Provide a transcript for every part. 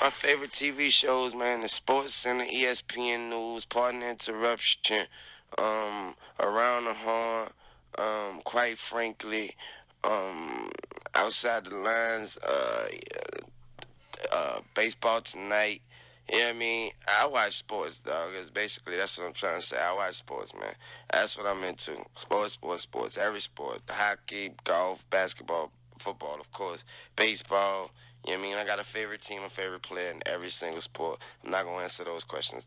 My favorite TV shows, man, the Sports Center, ESPN News, Partner Interruption, Around the Horn, quite frankly, um, Outside the Lines, Baseball Tonight. You know what I mean? I watch sports, dog. It's basically, that's what I'm trying to say. I watch sports, man. That's what I'm into. Sports, sports, sports. Every sport. Hockey, golf, basketball, football, of course. Baseball. You know what I mean? I got a favorite team, a favorite player in every single sport. I'm not going to answer those questions.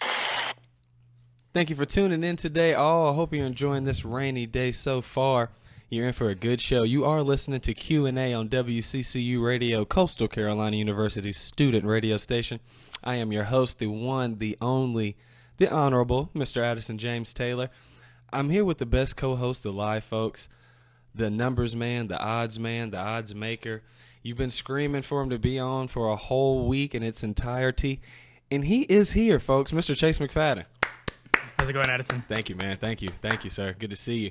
Thank you for tuning in today, all. I hope you're enjoying this rainy day so far. You're in for a good show. You are listening to Q&A on W.C.C.U. Radio, Coastal Carolina University's student radio station. I am your host, the one, the only, the honorable Mr. Addison James Taylor. I'm here with the best co-host alive, folks. The numbers man, the odds maker. You've been screaming for him to be on for a whole week in its entirety. And he is here, folks, Mr. Chase McFadden. How's it going, Addison? Thank you, man. Thank you, sir. Good to see you.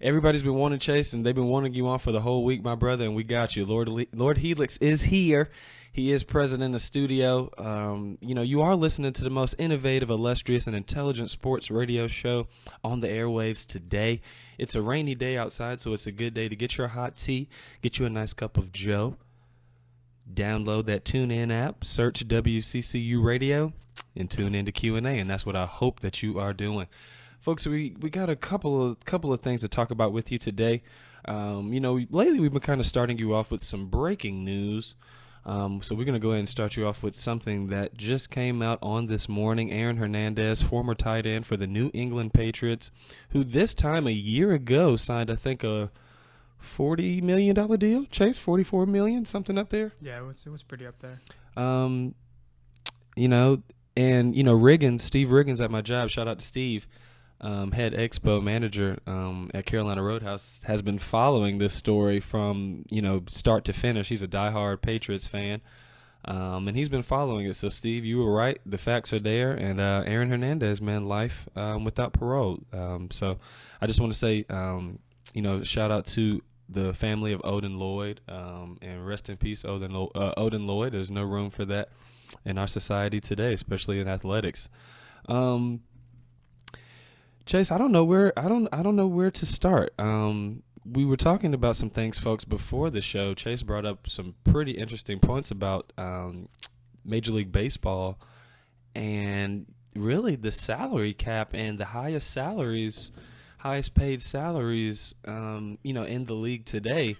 Everybody's been wanting Chase, and they've been wanting you on for the whole week, my brother, and we got you. Lord Helix is here. He is present in the studio. You are listening to the most innovative, illustrious, and intelligent sports radio show on the airwaves today. It's a rainy day outside, so it's a good day to get your hot tea, get you a nice cup of Joe, download that TuneIn app, search WCCU Radio, and tune into Q&A, and that's what I hope that you are doing. Folks, we got a couple of things to talk about with you today. Lately we've been kind of starting you off with some breaking news. So we're going to go ahead and start you off with something that just came out on this morning. Aaron Hernandez, former tight end for the New England Patriots, who this time a year ago signed, I think, a $40 million deal. Chase, $44 million, something up there. Yeah, it was pretty up there. Riggins, Steve Riggins at my job, shout out to Steve, head expo manager at Carolina Roadhouse, has been following this story from, start to finish. He's a diehard Patriots fan, and he's been following it. So, Steve, you were right. The facts are there. And Aaron Hernandez, man, life without parole. So I just want to say, shout out to the family of Odin Lloyd, and rest in peace, Odin Lloyd. There's no room for that in our society today, especially in athletics. Chase, I don't know where to start. We were talking about some things, folks, before the show. Chase brought up some pretty interesting points about Major League Baseball and really the salary cap and the highest paid salaries, in the league today.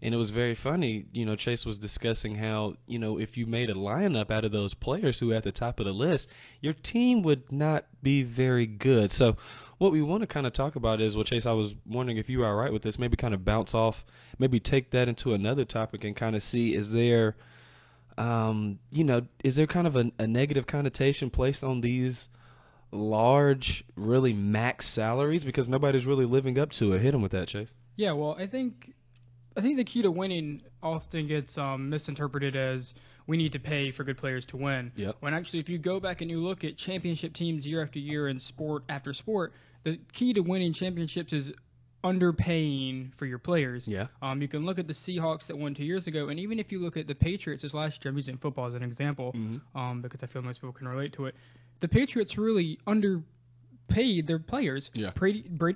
And it was very funny. Chase was discussing how, if you made a lineup out of those players who are at the top of the list, your team would not be very good. So what we want to kind of talk about is, well, Chase, I was wondering if you were all right with this, maybe kind of bounce off, maybe take that into another topic and kind of see, is there kind of a negative connotation placed on these large, really max salaries because nobody's really living up to it? Hit them with that, Chase. Yeah, well, I think the key to winning often gets misinterpreted as we need to pay for good players to win. Yep. When actually, if you go back and you look at championship teams year after year and sport after sport, the key to winning championships is underpaying for your players. Yeah. You can look at the Seahawks that won 2 years ago, and even if you look at the Patriots this last year, I'm using football as an example, because I feel most people can relate to it. The Patriots really underpaid their players. Yeah.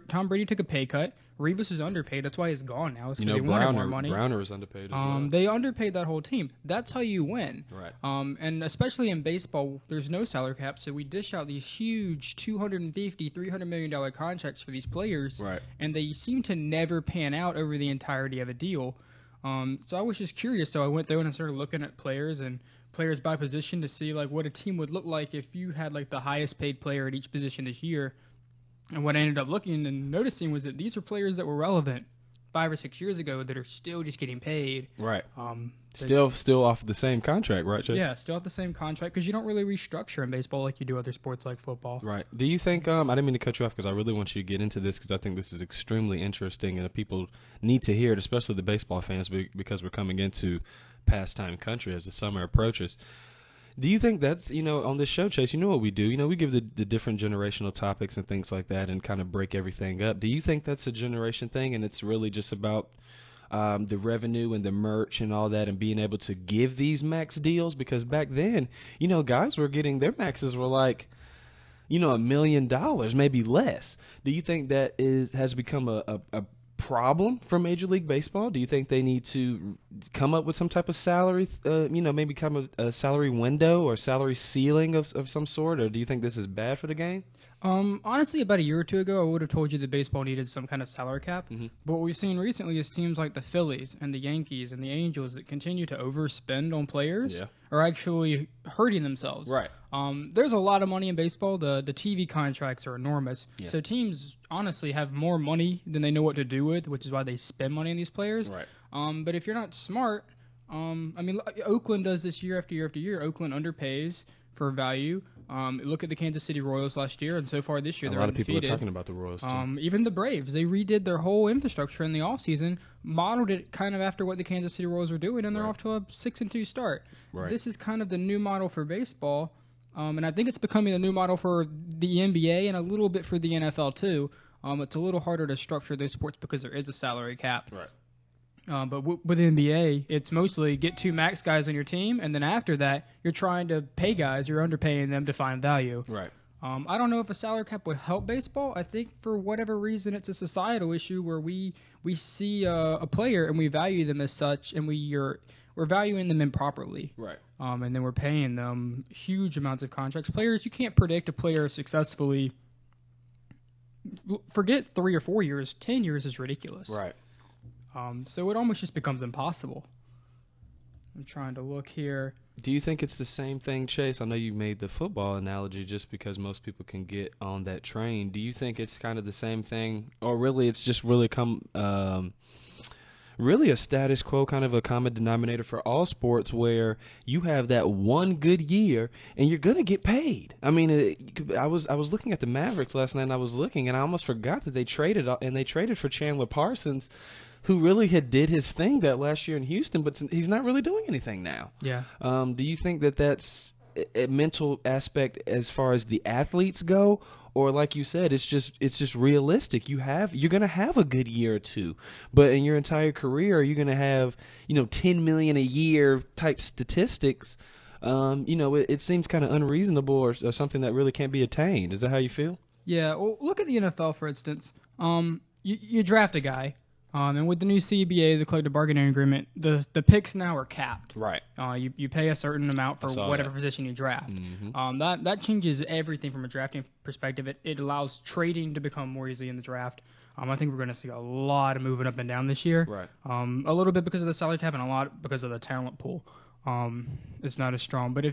Tom Brady took a pay cut. Revis is underpaid. That's why he's gone now. It's because they wanted more money. Browner is underpaid as well. They underpaid that whole team. That's how you win. Right. And especially in baseball, there's no salary cap, so we dish out these huge $250, $300 million contracts for these players. Right. And they seem to never pan out over the entirety of a deal. So I was just curious. So I went through and I started looking at players by position to see like what a team would look like if you had like the highest paid player at each position this year. And what I ended up looking and noticing was that these are players that were relevant 5 or 6 years ago that are still just getting paid. Right. Still off the same contract, right, Chase? Yeah, still off the same contract because you don't really restructure in baseball like you do other sports like football. Right. Do you think, I didn't mean to cut you off because I really want you to get into this because I think this is extremely interesting and people need to hear it, especially the baseball fans, because we're coming into pastime country as the summer approaches. Do you think that's, on this show, Chase, what we do? We give the different generational topics and things like that and kind of break everything up. Do you think that's a generation thing and it's really just about the revenue and the merch and all that, and being able to give these max deals? Because back then, guys were getting their maxes were like, $1 million, maybe less. Do you think that has become a problem for Major League Baseball? Do you think they need to come up with some type of salary, maybe come a salary window or salary ceiling of some sort, or do you think this is bad for the game? Honestly, about a year or two ago, I would have told you that baseball needed some kind of salary cap. Mm-hmm. But what we've seen recently is teams like the Phillies and the Yankees and the Angels that continue to overspend on players are actually hurting themselves. Right. There's a lot of money in baseball. The TV contracts are enormous. Yeah. So teams honestly have more money than they know what to do with, which is why they spend money on these players. Right. But if you're not smart, Oakland does this year after year after year. Oakland underpays for value. Look at the Kansas City Royals last year, and so far this year they're undefeated. A lot of people are talking about the Royals too. Even the Braves, they redid their whole infrastructure in the offseason, modeled it kind of after what the Kansas City Royals were doing, and they're off to a 6-2 start. Right. This is kind of the new model for baseball, and I think it's becoming the new model for the NBA and a little bit for the NFL too. It's a little harder to structure those sports because there is a salary cap. Right. But with the NBA, it's mostly get 2 max guys on your team, and then after that, you're trying to pay guys. You're underpaying them to find value. Right. I don't know if a salary cap would help baseball. I think for whatever reason, it's a societal issue where we see a player and we value them as such, and we're valuing them improperly. Right. And then we're paying them huge amounts of contracts. Players, you can't predict a player successfully. Forget 3 or 4 years. 10 years is ridiculous. Right. So it almost just becomes impossible. I'm trying to look here. Do you think it's the same thing, Chase? I know you made the football analogy just because most people can get on that train. Do you think it's kind of the same thing, or really it's just really really a status quo, kind of a common denominator for all sports, where you have that one good year and you're gonna get paid? I mean, I was looking at the Mavericks last night, and I almost forgot that they traded for Chandler Parsons, who really did his thing that last year in Houston, but he's not really doing anything now. Yeah. Do you think that that's a mental aspect as far as the athletes go, or like you said, it's just realistic? You're gonna have a good year or two, but in your entire career, you're gonna have $10 million a year type statistics. It seems kind of unreasonable or something that really can't be attained. Is that how you feel? Yeah. Well, look at the NFL for instance. You draft a guy. And with the new CBA, the collective bargaining agreement, the picks now are capped. Right. You pay a certain amount for whatever position you draft. Mm-hmm. That changes everything from a drafting perspective. It allows trading to become more easy in the draft. I think we're going to see a lot of moving up and down this year. Right. A little bit because of the salary cap and a lot because of the talent pool. It's not as strong. But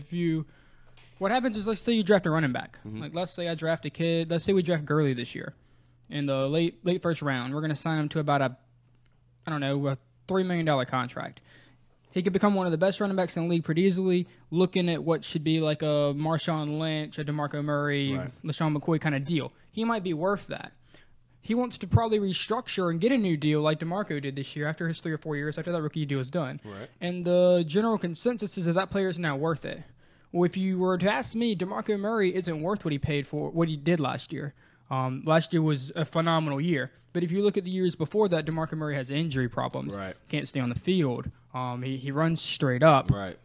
what happens is, let's say you draft a running back. Mm-hmm. Like, let's say I draft a kid. Let's say we draft Gurley this year in the late first round. We're going to sign him to about a $3 million contract. He could become one of the best running backs in the league pretty easily, looking at what should be like a Marshawn Lynch, a DeMarco Murray, LaShawn McCoy kind of deal. He might be worth that. He wants to probably restructure and get a new deal like DeMarco did this year after his 3 or 4 years after that rookie deal is done. Right. And the general consensus is that player is now worth it. Well, if you were to ask me, DeMarco Murray isn't worth what he paid for what he did last year. Last year was a phenomenal year. But if you look at the years before that, DeMarco Murray has injury problems. Right. Can't stay on the field. He runs straight up. Right.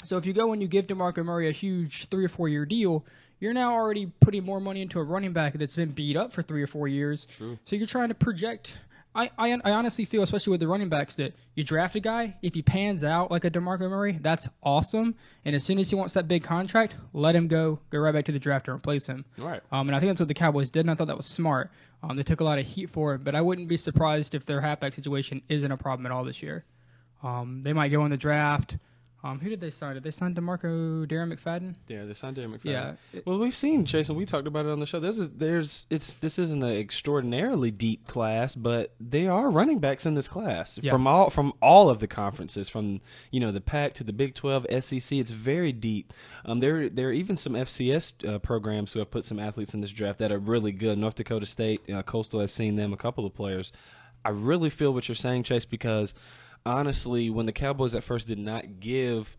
So if you go and you give DeMarco Murray a huge 3 or 4 year deal, you're now already putting more money into a running back that's been beat up for 3 or 4 years. True. So you're trying to project. I honestly feel, especially with the running backs, that you draft a guy, if he pans out like a DeMarco Murray, that's awesome. And as soon as he wants that big contract, let him go right back to the draft and replace him. Right. And I think that's what the Cowboys did, and I thought that was smart. They took a lot of heat for it, but I wouldn't be surprised if their halfback situation isn't a problem at all this year. They might go in the draft. Who did they sign? Did they sign Darren McFadden? Yeah, they signed Darren McFadden. Yeah. Well, we've seen, Jason, we talked about it on the show. This isn't an extraordinarily deep class, but there are running backs in this class from all of the conferences, from the Pac to the Big 12, SEC. It's very deep. There are even some FCS programs who have put some athletes in this draft that are really good. North Dakota State, Coastal has seen them, a couple of players. I really feel what you're saying, Chase, because honestly, when the Cowboys at first did not give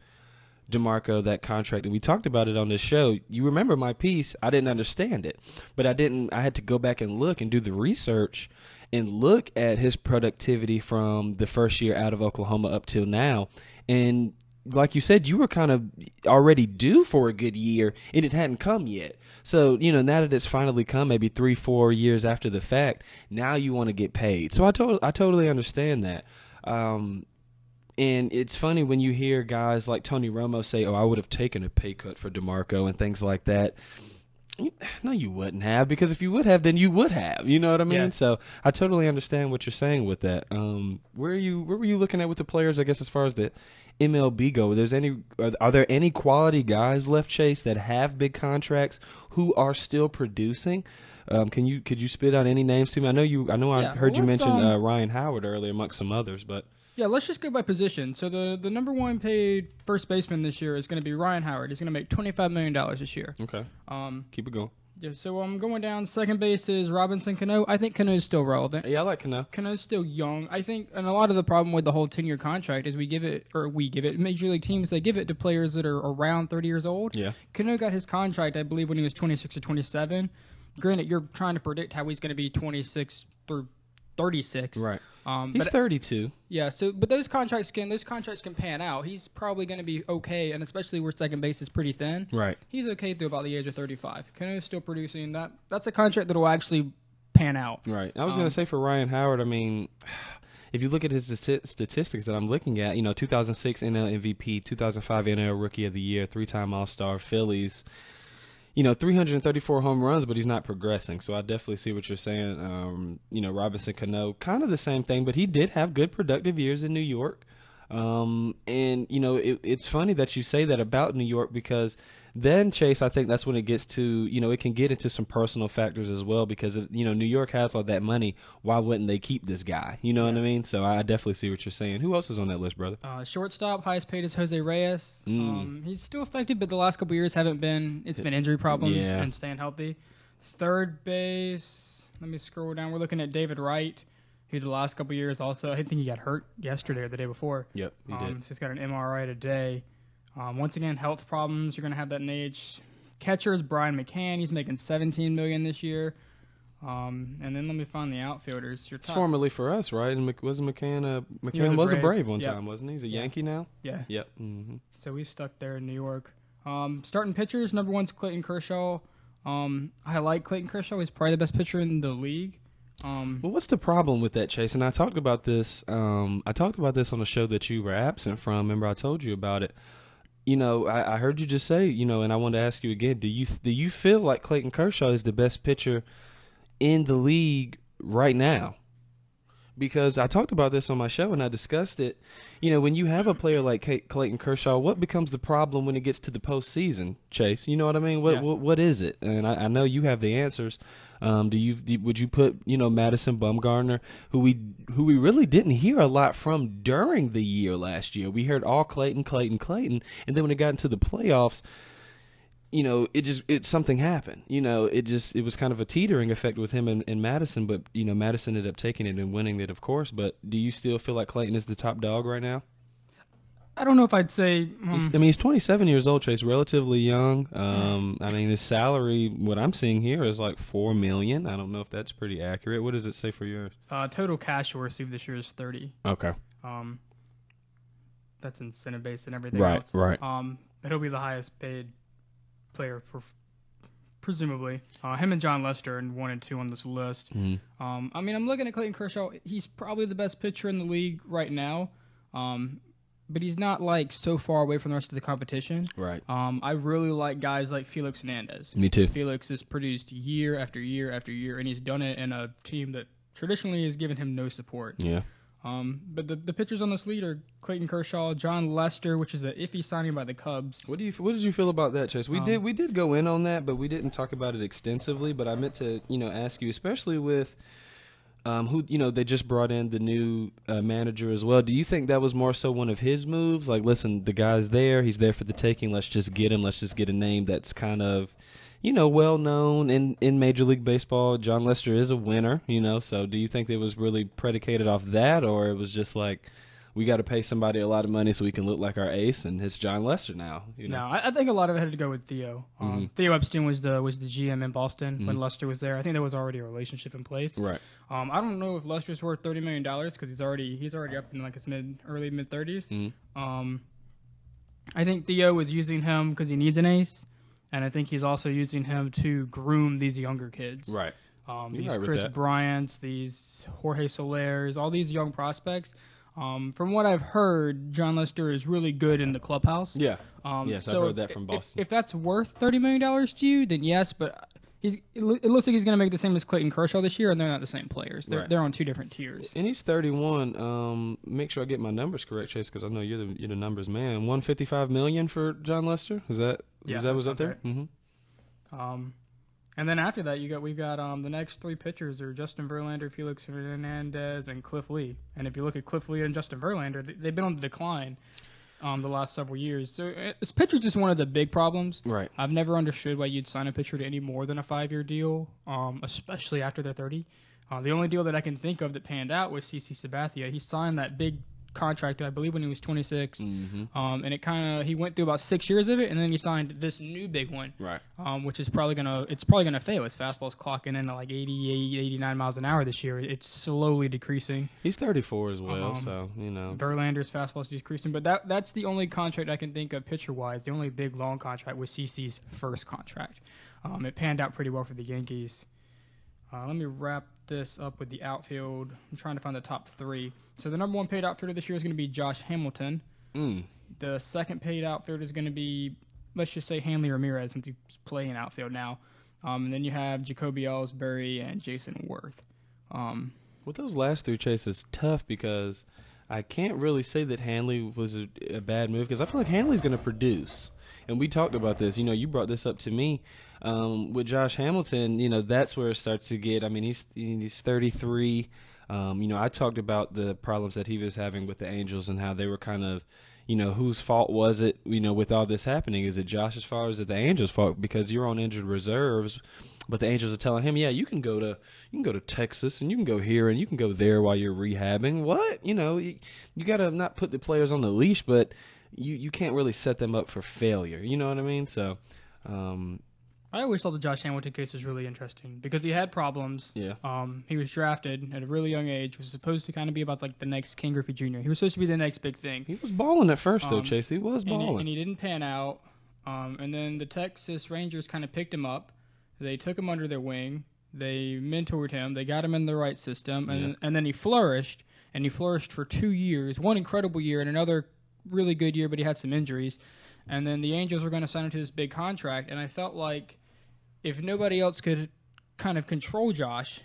DeMarco that contract, and we talked about it on this show, you remember my piece, I didn't understand it. But I had to go back and look and do the research, and look at his productivity from the first year out of Oklahoma up till now, and like you said, you were kind of already due for a good year, and it hadn't come yet. So, now that it's finally come, maybe 3-4 years after the fact, now you want to get paid. So I totally understand that. And it's funny when you hear guys like Tony Romo say, "Oh, I would have taken a pay cut for DeMarco," and things like that. No, you wouldn't have, because if you would have, then you would have. You know what I mean? Yeah. So I totally understand what you're saying with that. Where were you looking at with the players? I guess as far as the MLB go, are there any quality guys left, Chase, that have big contracts who are still producing? Could you spit out any names to me? I heard you mention Ryan Howard earlier amongst some others, but. Yeah, let's just go by position. So the number one paid first baseman this year is going to be Ryan Howard. He's going to make $25 million this year. Okay. Keep it going. Yeah, so I'm going down. Second base is Robinson Cano. I think Cano is still relevant. Yeah, I like Cano. Cano's still young. I think, and a lot of the problem with the whole 10-year contract is Major League teams, they give it to players that are around 30 years old. Yeah. Cano got his contract, I believe, when he was 26 or 27. Granted, you're trying to predict how he's going to be 26 through 36. Right. He's 32. Yeah. So, but those contracts can pan out. He's probably going to be okay, and especially where second base is pretty thin. Right. He's okay through about the age of 35. Cano's still producing. That's a contract that will actually pan out. Right. I was going to say for Ryan Howard, I mean, if you look at his statistics that I'm looking at, 2006 NL MVP, 2005 NL Rookie of the Year, 3-time All-Star, Phillies. 334 home runs, but he's not progressing. So I definitely see what you're saying. Robinson Cano, kind of the same thing, but he did have good productive years in New York. It's funny that you say that about New York, because then, Chase, I think that's when it gets to, it can get into some personal factors as well, because, New York has all that money. Why wouldn't they keep this guy? You know what I mean? So I definitely see what you're saying. Who else is on that list, brother? Shortstop, highest paid is Jose Reyes. He's still effective, but the last couple years haven't been. It's been injury problems and staying healthy. Third base, let me scroll down. We're looking at David Wright, who the last couple years also, I think he got hurt yesterday or the day before. Yep, he did. He's got an MRI today. Once again, health problems. You're going to have that in age. Catcher is Brian McCann. He's making $17 million this year. And then let me find the outfielders. It's formerly for us, right? And wasn't McCann? McCann was a Brave one time, wasn't he? He's a Yankee now. Yeah. Yep. Mm-hmm. So he's stuck there in New York. Starting pitchers, number one's Clayton Kershaw. I like Clayton Kershaw. He's probably the best pitcher in the league. Well, what's the problem with that, Chase? And I talked about this. On a show that you were absent from. Remember, I told you about it. I heard you just say, and I wanted to ask you again. Do you feel like Clayton Kershaw is the best pitcher in the league right now? Because I talked about this on my show and I discussed it. When you have a player like Clayton Kershaw, what becomes the problem when it gets to the postseason, Chase? You know what I mean? What is it? And I know you have the answers. Would you put Madison Bumgarner, who we really didn't hear a lot from during the year last year? We heard all Clayton, and then when it got into the playoffs, something happened. It was kind of a teetering effect with him and Madison, but Madison ended up taking it and winning it, of course. But do you still feel like Clayton is the top dog right now? I don't know if I'd say. He's 27 years old, Chase, relatively young. His salary, what I'm seeing here, is like $4 million. I don't know if that's pretty accurate. What does it say for yours? Total cash we'll receive this year is 30. Okay. That's incentive based and everything else. Right. He'll be the highest paid player presumably. Him and John Lester are 1 and 2 on this list. Mm-hmm. I'm looking at Clayton Kershaw. He's probably the best pitcher in the league right now. But he's not so far away from the rest of the competition. Right. I really like guys like Felix Hernandez. Me too. Felix has produced year after year after year, and he's done it in a team that traditionally has given him no support. Yeah. But the pitchers on this lead are Clayton Kershaw, John Lester, which is an iffy signing by the Cubs. What did you feel about that, Chase? We did go in on that, but we didn't talk about it extensively. But I meant to ask you, especially with who they just brought in the new manager as well. Do you think that was more so one of his moves? Like, listen, the guy's there, he's there for the taking. Let's just get him. Let's just get a name that's kind of well known in Major League Baseball. John Lester is a winner, so do you think it was really predicated off that, or it was just like, we got to pay somebody a lot of money so we can look like our ace, and it's John Lester now. No, I think a lot of it had to go with Theo. Theo Epstein was the GM in Boston when Lester was there. I think there was already a relationship in place. Right. I don't know if Lester's worth $30 million because he's already up in like his early mid 30s. I think Theo was using him because he needs an ace, and I think he's also using him to groom these younger kids. Right. These Chris Bryants, these Jorge Solers, all these young prospects. From what I've heard, John Lester is really good in the clubhouse. Yeah. Yes, so I've heard that from Boston. If that's worth $30 million to you, then yes, but it looks like he's going to make the same as Clayton Kershaw this year, and they're not the same players. They're on two different tiers. And he's 31. Make sure I get my numbers correct, Chase, because I know you're the numbers man. $155 million for John Lester. Is that what's up there? Right. And then after that, we've got the next three pitchers are Justin Verlander, Felix Hernandez, and Cliff Lee. And if you look at Cliff Lee and Justin Verlander, they've been on the decline the last several years. So this pitcher's just one of the big problems. Right. I've never understood why you'd sign a pitcher to any more than a 5-year deal, especially after they're 30. The only deal that I can think of that panned out was CC Sabathia. He signed that big contract, I believe, when he was 26. And he went through about 6 years of it, and then he signed this new big one. Right. Which is probably gonna fail. His fastball's clocking in at like 88, 89 miles an hour this year. It's slowly decreasing. He's 34 as well, so Verlander's fastball's decreasing, but that's the only contract I can think of pitcher-wise. The only big long contract was CC's first contract. It panned out pretty well for the Yankees. Let me wrap this up with the outfield. I'm trying to find the top three. So the number one paid outfielder this year is going to be Josh Hamilton. The second paid outfielder is going to be, let's just say, Hanley Ramirez, since he's playing outfield now. And then you have Jacoby Ellsbury and Jason Worth. With those last three, Chase, is tough because I can't really say that Hanley was a bad move because I feel like Hanley's going to produce. And we talked about this. You brought this up to me. With Josh Hamilton, that's where it starts to get. I mean, he's 33. I talked about the problems that he was having with the Angels and how they were kind of, whose fault was it, with all this happening? Is it Josh's fault or is it the Angels' fault? Because you're on injured reserves, but the Angels are telling him, yeah, you can go to Texas and you can go here and you can go there while you're rehabbing. What? You got to not put the players on the leash, but you can't really set them up for failure. You know what I mean? So, I always thought the Josh Hamilton case was really interesting because he had problems. Yeah. He was drafted at a really young age. Was supposed to kind of be about like the next Ken Griffey Jr. He was supposed to be the next big thing. He was balling at first though, Chase. He was balling. And he didn't pan out. And then the Texas Rangers kind of picked him up. They took him under their wing. They mentored him. They got him in the right system. And then he flourished. And he flourished for 2 years. One incredible year and another really good year, but he had some injuries. And then the Angels were going to sign him to this big contract. And I felt like if nobody else could kind of control Josh,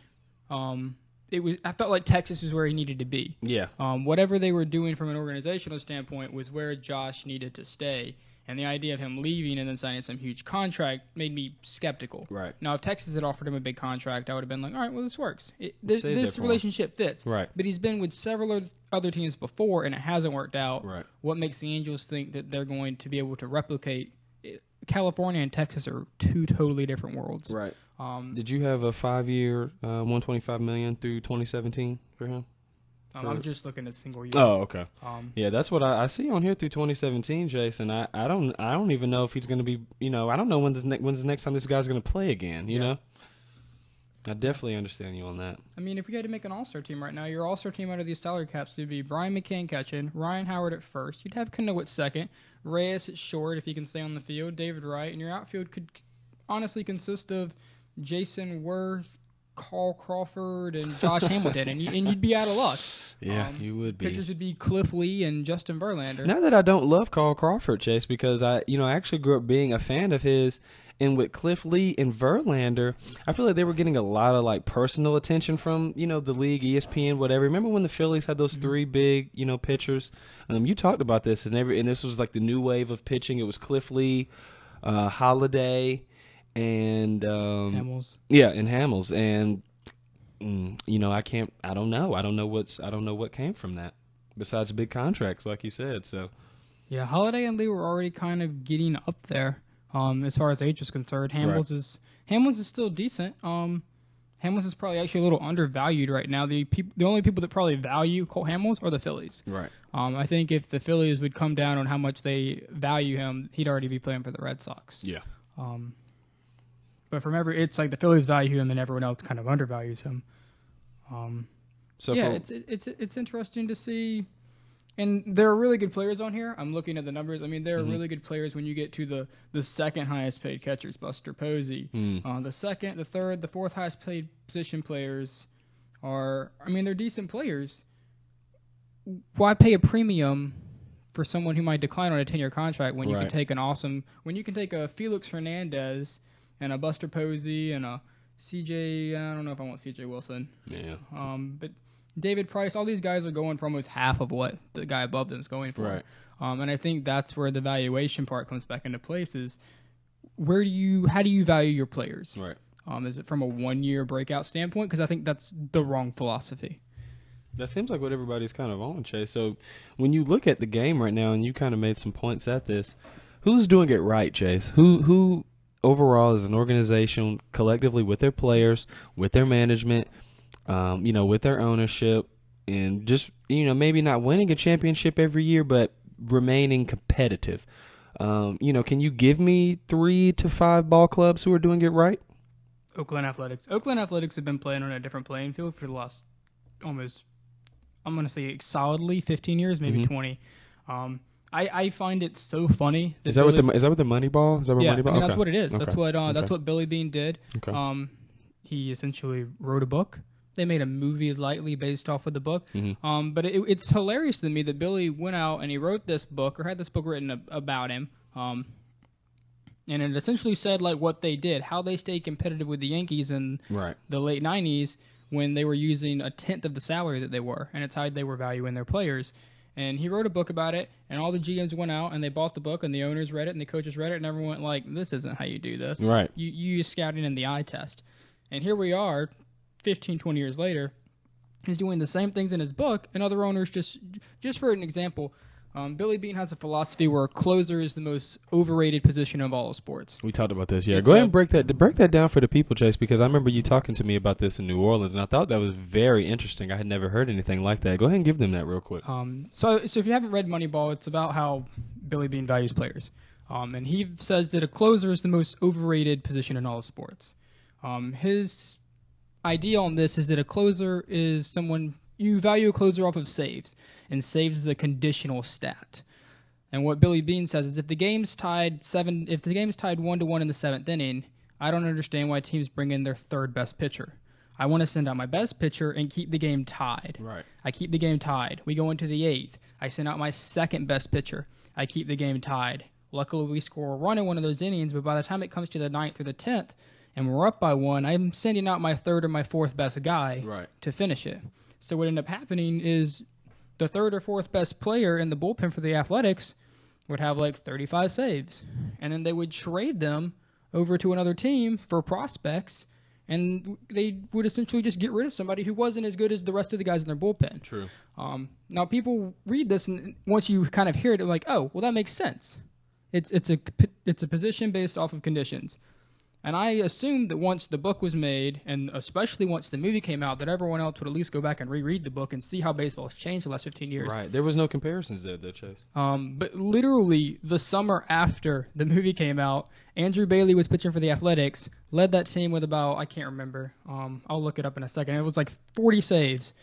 I felt like Texas was where he needed to be. Yeah. Whatever they were doing from an organizational standpoint was where Josh needed to stay. And the idea of him leaving and then signing some huge contract made me skeptical. Right. Now, if Texas had offered him a big contract, I would have been like, all right, well, this works. This relationship fits. Right. But he's been with several other teams before, and it hasn't worked out. Right. What makes the Angels think that they're going to be able to replicate? California and Texas are two totally different worlds. Right. Did you have a 5-year, $125 million through 2017 for him? I'm just looking at single year. Oh, okay. Yeah, that's what I see on here through 2017, Jason. I don't even know if he's going to be. I don't know when's the next time this guy's going to play again. You know. I definitely understand you on that. I mean, if we had to make an all-star team right now, your all-star team out of these salary caps would be Brian McCann catching, Ryan Howard at first. You'd have Cano at second, Reyes at short if he can stay on the field, David Wright, and your outfield could honestly consist of Jason Worth, Carl Crawford, and Josh Hamilton, and you'd be out of luck. Yeah, you would be. Pitchers would be Cliff Lee and Justin Verlander. Not that I don't love Carl Crawford, Chase, because I actually grew up being a fan of his. And with Cliff Lee and Verlander, I feel like they were getting a lot of like personal attention from the league, ESPN, whatever. Remember when the Phillies had those three big pitchers? You talked about this, and this was like the new wave of pitching. It was Cliff Lee, Holiday, and Hamels. Yeah, and Hamels, and I don't know what came from that besides big contracts, like you said. So yeah, Holiday and Lee were already kind of getting up there. As far as age is concerned, Hamels is still decent. Hamels is probably actually a little undervalued right now. The only people that probably value Cole Hamels are the Phillies. Right. I think if the Phillies would come down on how much they value him, he'd already be playing for the Red Sox. Yeah. But it's like the Phillies value him and everyone else kind of undervalues him. It's interesting to see. And there are really good players on here. I'm looking at the numbers. I mean, there are really good players when you get to the second highest paid catchers, Buster Posey. The second, the third, the fourth highest paid position players they're decent players. Why pay a premium for someone who might decline on a 10-year contract when you can take a Felix Hernandez and a Buster Posey and a CJ, I don't know if I want CJ Wilson. Yeah. But David Price, all these guys are going for almost half of what the guy above them is going for. Right. And I think that's where the valuation part comes back into place is how do you value your players? Right. Is it from a 1-year breakout standpoint? Because I think that's the wrong philosophy. That seems like what everybody's kind of on, Chase. So when you look at the game right now, and you kind of made some points at this, who's doing it right, Chase? Who overall as an organization, collectively with their players, with their management, with their ownership, and just, maybe not winning a championship every year, but remaining competitive. Can you give me 3 to 5 ball clubs who are doing it right? Oakland Athletics. Oakland Athletics have been playing on a different playing field for the last almost, I'm going to say solidly 15 years, maybe 20. I find it so funny. Is that what the Moneyball? Is that what yeah, Moneyball? I mean, that's what it is. Okay. That's what Billy Beane did. Okay. He essentially wrote a book. They made a movie lightly based off of the book. Mm-hmm. But it's hilarious to me that Billy went out and he wrote this book or had this book written about him. And it essentially said like what they did, how they stayed competitive with the Yankees in the late 90s when they were using a tenth of the salary that they were, and it's how they were valuing their players. And he wrote a book about it, and all the GMs went out and they bought the book, and the owners read it, and the coaches read it, and everyone went like, this isn't how you do this. Right. You use scouting in the eye test. And here we are, 15, 20 years later, he's doing the same things in his book, and other owners just for an example, Billy Beane has a philosophy where a closer is the most overrated position of all sports. We talked about this, yeah. Go ahead and break that down for the people, Chase, because I remember you talking to me about this in New Orleans, and I thought that was very interesting. I had never heard anything like that. Go ahead and give them that real quick. So if you haven't read Moneyball, it's about how Billy Beane values players. And he says that a closer is the most overrated position in all sports. His idea on this is that a closer is someone you value a closer off of saves, and saves is a conditional stat. And what Billy Beane says is if the game's tied 1-1 in the 7th inning, I don't understand why teams bring in their third best pitcher. I want to send out my best pitcher and keep the game tied. Right. I keep the game tied. We go into the 8th. I send out my second best pitcher. I keep the game tied. Luckily, we score a run in one of those innings, but by the time it comes to the 9th or the 10th, and we're up by 1, I'm sending out my third or my fourth best guy to finish it. So what ended up happening is the third or fourth best player in the bullpen for the Athletics would have like 35 saves. And then they would trade them over to another team for prospects, and they would essentially just get rid of somebody who wasn't as good as the rest of the guys in their bullpen. True. Now people read this, and once you kind of hear it, they're like, oh, well, that makes sense. It's a position based off of conditions. And I assumed that once the book was made, and especially once the movie came out, that everyone else would at least go back and reread the book and see how baseball has changed the last 15 years. Right. There was no comparisons there, though, Chase. But literally the summer after the movie came out, Andrew Bailey was pitching for the Athletics, led that team with about, I can't remember. I'll look it up in a second. It was like 40 saves.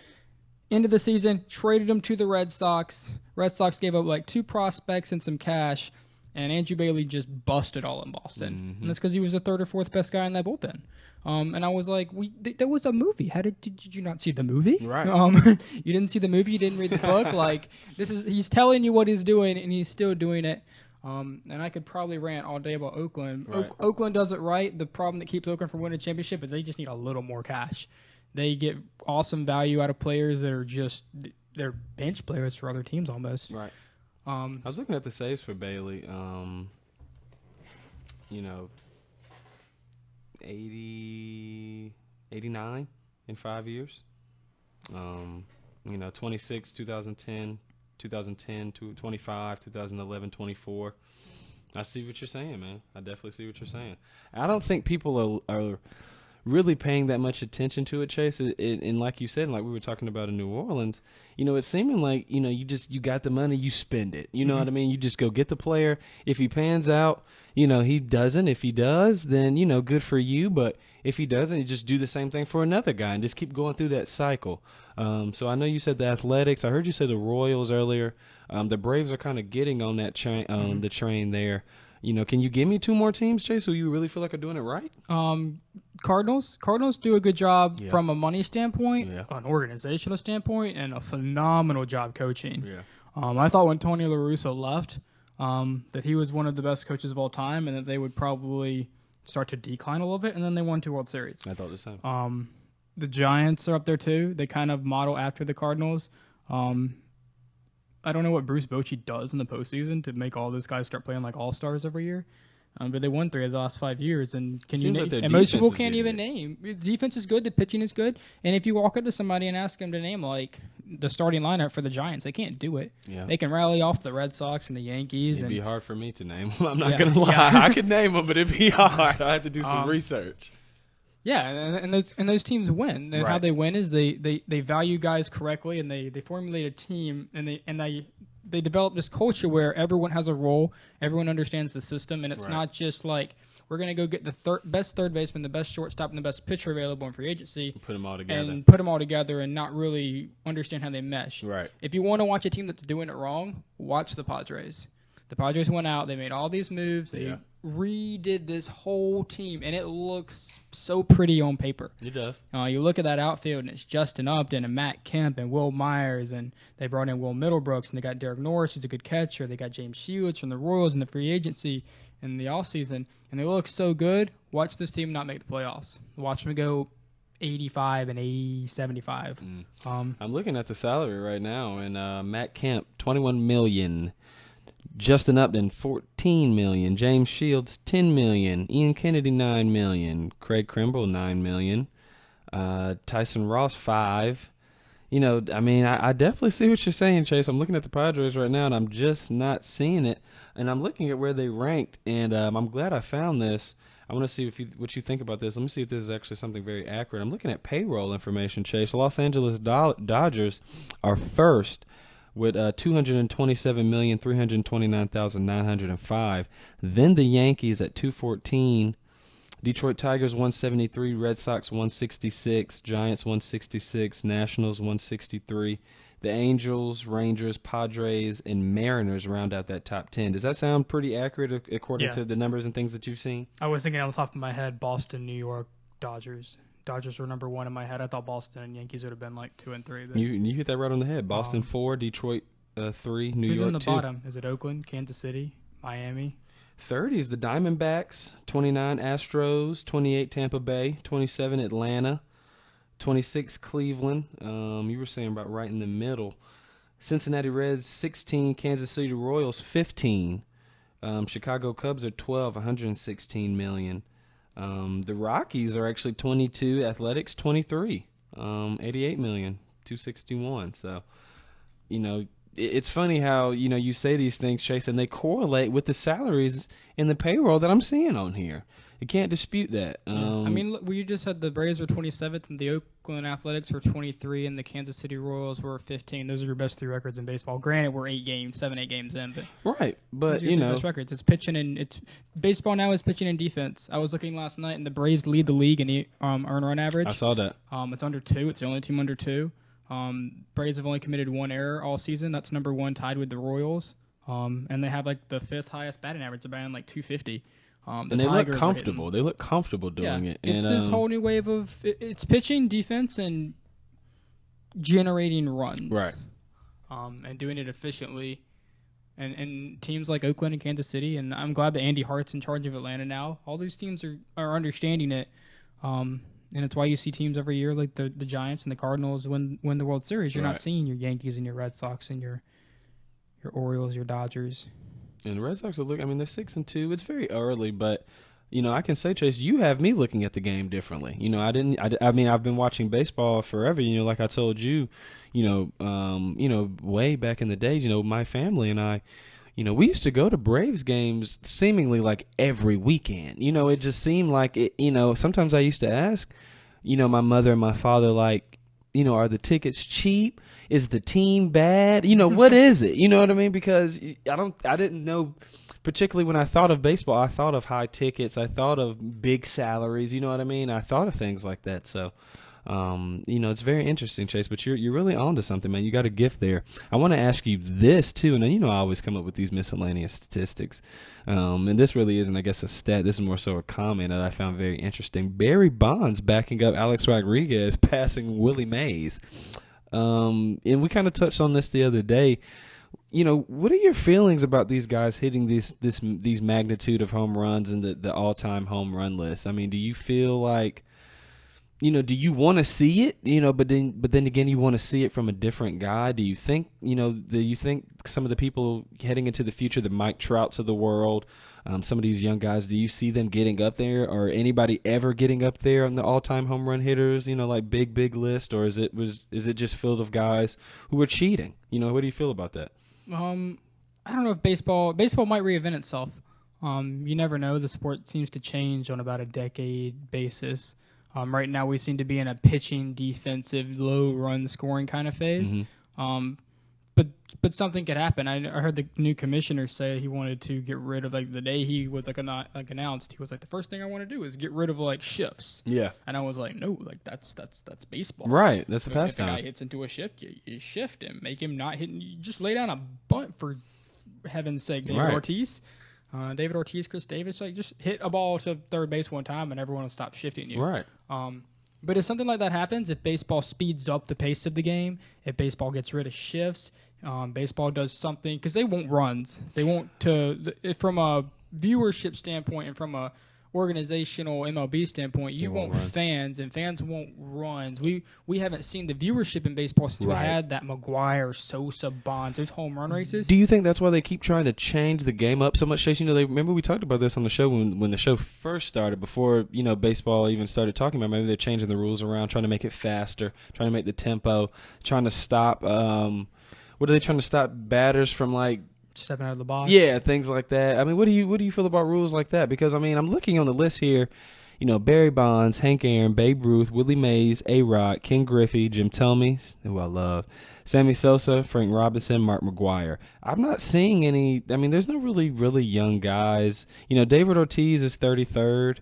End of the season, traded him to the Red Sox. Red Sox gave up like 2 prospects and some cash. And Andrew Bailey just busted all in Boston. Mm-hmm. And that's because he was the third or fourth best guy in that bullpen. And I was like, there was a movie. How did you not see the movie? Right. You didn't see the movie. You didn't read the book. Like, he's telling you what he's doing, and he's still doing it. And I could probably rant all day about Oakland. Right. Oakland does it right. The problem that keeps Oakland from winning a championship is they just need a little more cash. They get awesome value out of players that are they're bench players for other teams almost. Right. I was looking at the saves for Bailey. 89 in 5 years. 26, 2010, 25, 2011, 24. I see what you're saying, man. I definitely see what you're saying. I don't think people are really paying that much attention to it, Chase. And like you said, and like we were talking about in New Orleans, it's seeming like, you got the money, you spend it. You know what I mean? You just go get the player. If he pans out, he doesn't. If he does, then, good for you. But if he doesn't, you just do the same thing for another guy and just keep going through that cycle. So I know you said the Athletics. I heard you say the Royals earlier. The Braves are kind of getting on that train, the train there. Can you give me two more teams, Chase, who you really feel like are doing it right? Cardinals. Cardinals do a good job from a money standpoint, Yeah. an organizational standpoint, and a phenomenal job coaching. Yeah. I thought when Tony La Russa left, that he was one of the best coaches of all time, and that they would probably start to decline a little bit, and then they won 2 World Series. I thought the same. The Giants are up there too. They kind of model after the Cardinals. I don't know what Bruce Bochy does in the postseason to make all those guys start playing like all-stars every year. But they won 3 of the last 5 years, and and most people can't even name. The defense is good, the pitching is good, and if you walk up to somebody and ask them to name like the starting lineup for the Giants, they can't do it. Yeah. They can rally off the Red Sox and the Yankees. It'd and be hard for me to name them. I'm not gonna lie. I could name them, but it'd be hard. I have to do some research. Yeah, and those teams win. And how they win is they value guys correctly, and they formulate a team, and they develop this culture where everyone has a role, everyone understands the system, and it's not just like we're going to go get the best third baseman, the best shortstop, and the best pitcher available in free agency. Put them all together. And not really understand how they mesh. Right. If you want to watch a team that's doing it wrong, watch the Padres. The Padres went out. They made all these moves. They redid this whole team, and it looks so pretty on paper. It does. You look at that outfield, and it's Justin Upton and Matt Kemp and Will Myers, and they brought in Will Middlebrooks, and they got Derek Norris, who's a good catcher. They got James Shields from the Royals in the free agency in the offseason, and they look so good. Watch this team not make the playoffs. Watch them go 85 and 75. I'm looking at the salary right now, and Matt Kemp, $21 million. Justin Upton, $14 million. James Shields, $10 million. Ian Kennedy, $9 million. Craig Kimbrell, $9 million. Tyson Ross, $5 million. I definitely see what you're saying, Chase. I'm looking at the Padres right now, and I'm just not seeing it. And I'm looking at where they ranked, and I'm glad I found this. I want to see what you think about this. Let me see if this is actually something very accurate. I'm looking at payroll information, Chase. The Los Angeles Dodgers are first with $227,329,905. Then the Yankees at 214. Detroit Tigers 173, Red Sox 166, Giants 166, Nationals 163. The Angels, Rangers, Padres, and Mariners round out that top 10. Does that sound pretty accurate according to the numbers and things that you've seen? I was thinking on the top of my head, Boston, New York, Dodgers. Dodgers were number 1 in my head. I thought Boston and Yankees would have been like 2 and 3. But you hit that right on the head. Boston 4, Detroit 3, New York 2. Who's in the bottom? Is it Oakland, Kansas City, Miami? 30 is the Diamondbacks, 29 Astros, 28 Tampa Bay, 27 Atlanta, 26 Cleveland. You were saying about right in the middle. Cincinnati Reds 16, Kansas City Royals 15. Chicago Cubs are 12, $116 million. The Rockies are actually 22, Athletics 23, $88 million, $261. So, it's funny how, you say these things, Chase, and they correlate with the salaries and the payroll that I'm seeing on here. You can't dispute that. Look, you just had the Braves were 27th, and the Oakland Athletics were 23, and the Kansas City Royals were 15. Those are your best 3 records in baseball. Granted, we're 8 games in, but right. But those are your best records. It's pitching and it's baseball now is pitching and defense. I was looking last night, and the Braves lead the league in the earned run average. I saw that. It's under 2. It's the only team under 2. Braves have only committed 1 error all season. That's number 1, tied with the Royals. And they have like the 5th highest batting average. They're batting like 250. And they look comfortable. They look comfortable doing it. It's this whole new wave of it's pitching, defense, and generating runs. Right. And doing it efficiently. And teams like Oakland and Kansas City, and I'm glad that Andy Hart's in charge of Atlanta now. All these teams are understanding it. And it's why you see teams every year like the Giants and the Cardinals win the World Series. You're not seeing your Yankees and your Red Sox and your Orioles, your Dodgers. And the Red Sox are they're 6-2. It's very early, but I can say, Chase, you have me looking at the game differently. I've been watching baseball forever. Like I told you, way back in the days. My family and I, we used to go to Braves games seemingly like every weekend. It just seemed like it. Sometimes I used to ask, my mother and my father, like, are the tickets cheap? Is the team bad? What is it? You know what I mean? Because I didn't know. Particularly when I thought of baseball, I thought of high tickets. I thought of big salaries. You know what I mean? I thought of things like that. So, it's very interesting, Chase. But you're really onto something, man. You got a gift there. I want to ask you this too. And I always come up with these miscellaneous statistics. And this really isn't, I guess, a stat. This is more so a comment that I found very interesting. Barry Bonds backing up Alex Rodriguez, passing Willie Mays. And we kind of touched on this the other day. What are your feelings about these guys hitting these magnitude of home runs and the all-time home run list? I mean, do you feel like, do you want to see it? But then again, you want to see it from a different guy. Do you think, some of the people heading into the future, the Mike Trouts of the world, some of these young guys, do you see them getting up there, or anybody ever getting up there on the all-time home run hitters? Like big list, or is it just filled of guys who are cheating? What do you feel about that? I don't know if baseball might reinvent itself. You never know. The sport seems to change on about a decade basis. Right now we seem to be in a pitching, defensive, low run scoring kind of phase. Mm-hmm. But something could happen. I heard the new commissioner say he wanted to get rid of, like, the day he was announced. He was like, the first thing I want to do is get rid of shifts. Yeah. And I was like, no, that's baseball. Right. That's the If a pastime. guy hits into a shift, you shift him, make him not hit. You just lay down a bunt, for heaven's sake. David Ortiz, Chris Davis, just hit a ball to third base one time and everyone will stop shifting you. Right. But if something like that happens, if baseball speeds up the pace of the game, if baseball gets rid of shifts, baseball does something, because they want runs. They want from a viewership standpoint and from a organizational MLB standpoint, you want fans, and fans want runs. We haven't seen the viewership in baseball since we had that McGuire, Sosa, Bonds, those home run races. Do you think that's why they keep trying to change the game up so much, Chase? Remember we talked about this on the show when the show first started, before baseball even started talking about. Maybe they're changing the rules around, trying to make it faster, trying to make the tempo, trying to stop. What are they trying to stop batters from, stepping out of the box? Yeah, things like that. I mean, what do you feel about rules like that? Because I'm looking on the list here. Barry Bonds, Hank Aaron, Babe Ruth, Willie Mays, A-Rod, Ken Griffey, Jim Thome, who I love, Sammy Sosa, Frank Robinson, Mark McGwire. I'm not seeing any. There's no really young guys. David Ortiz is 33rd.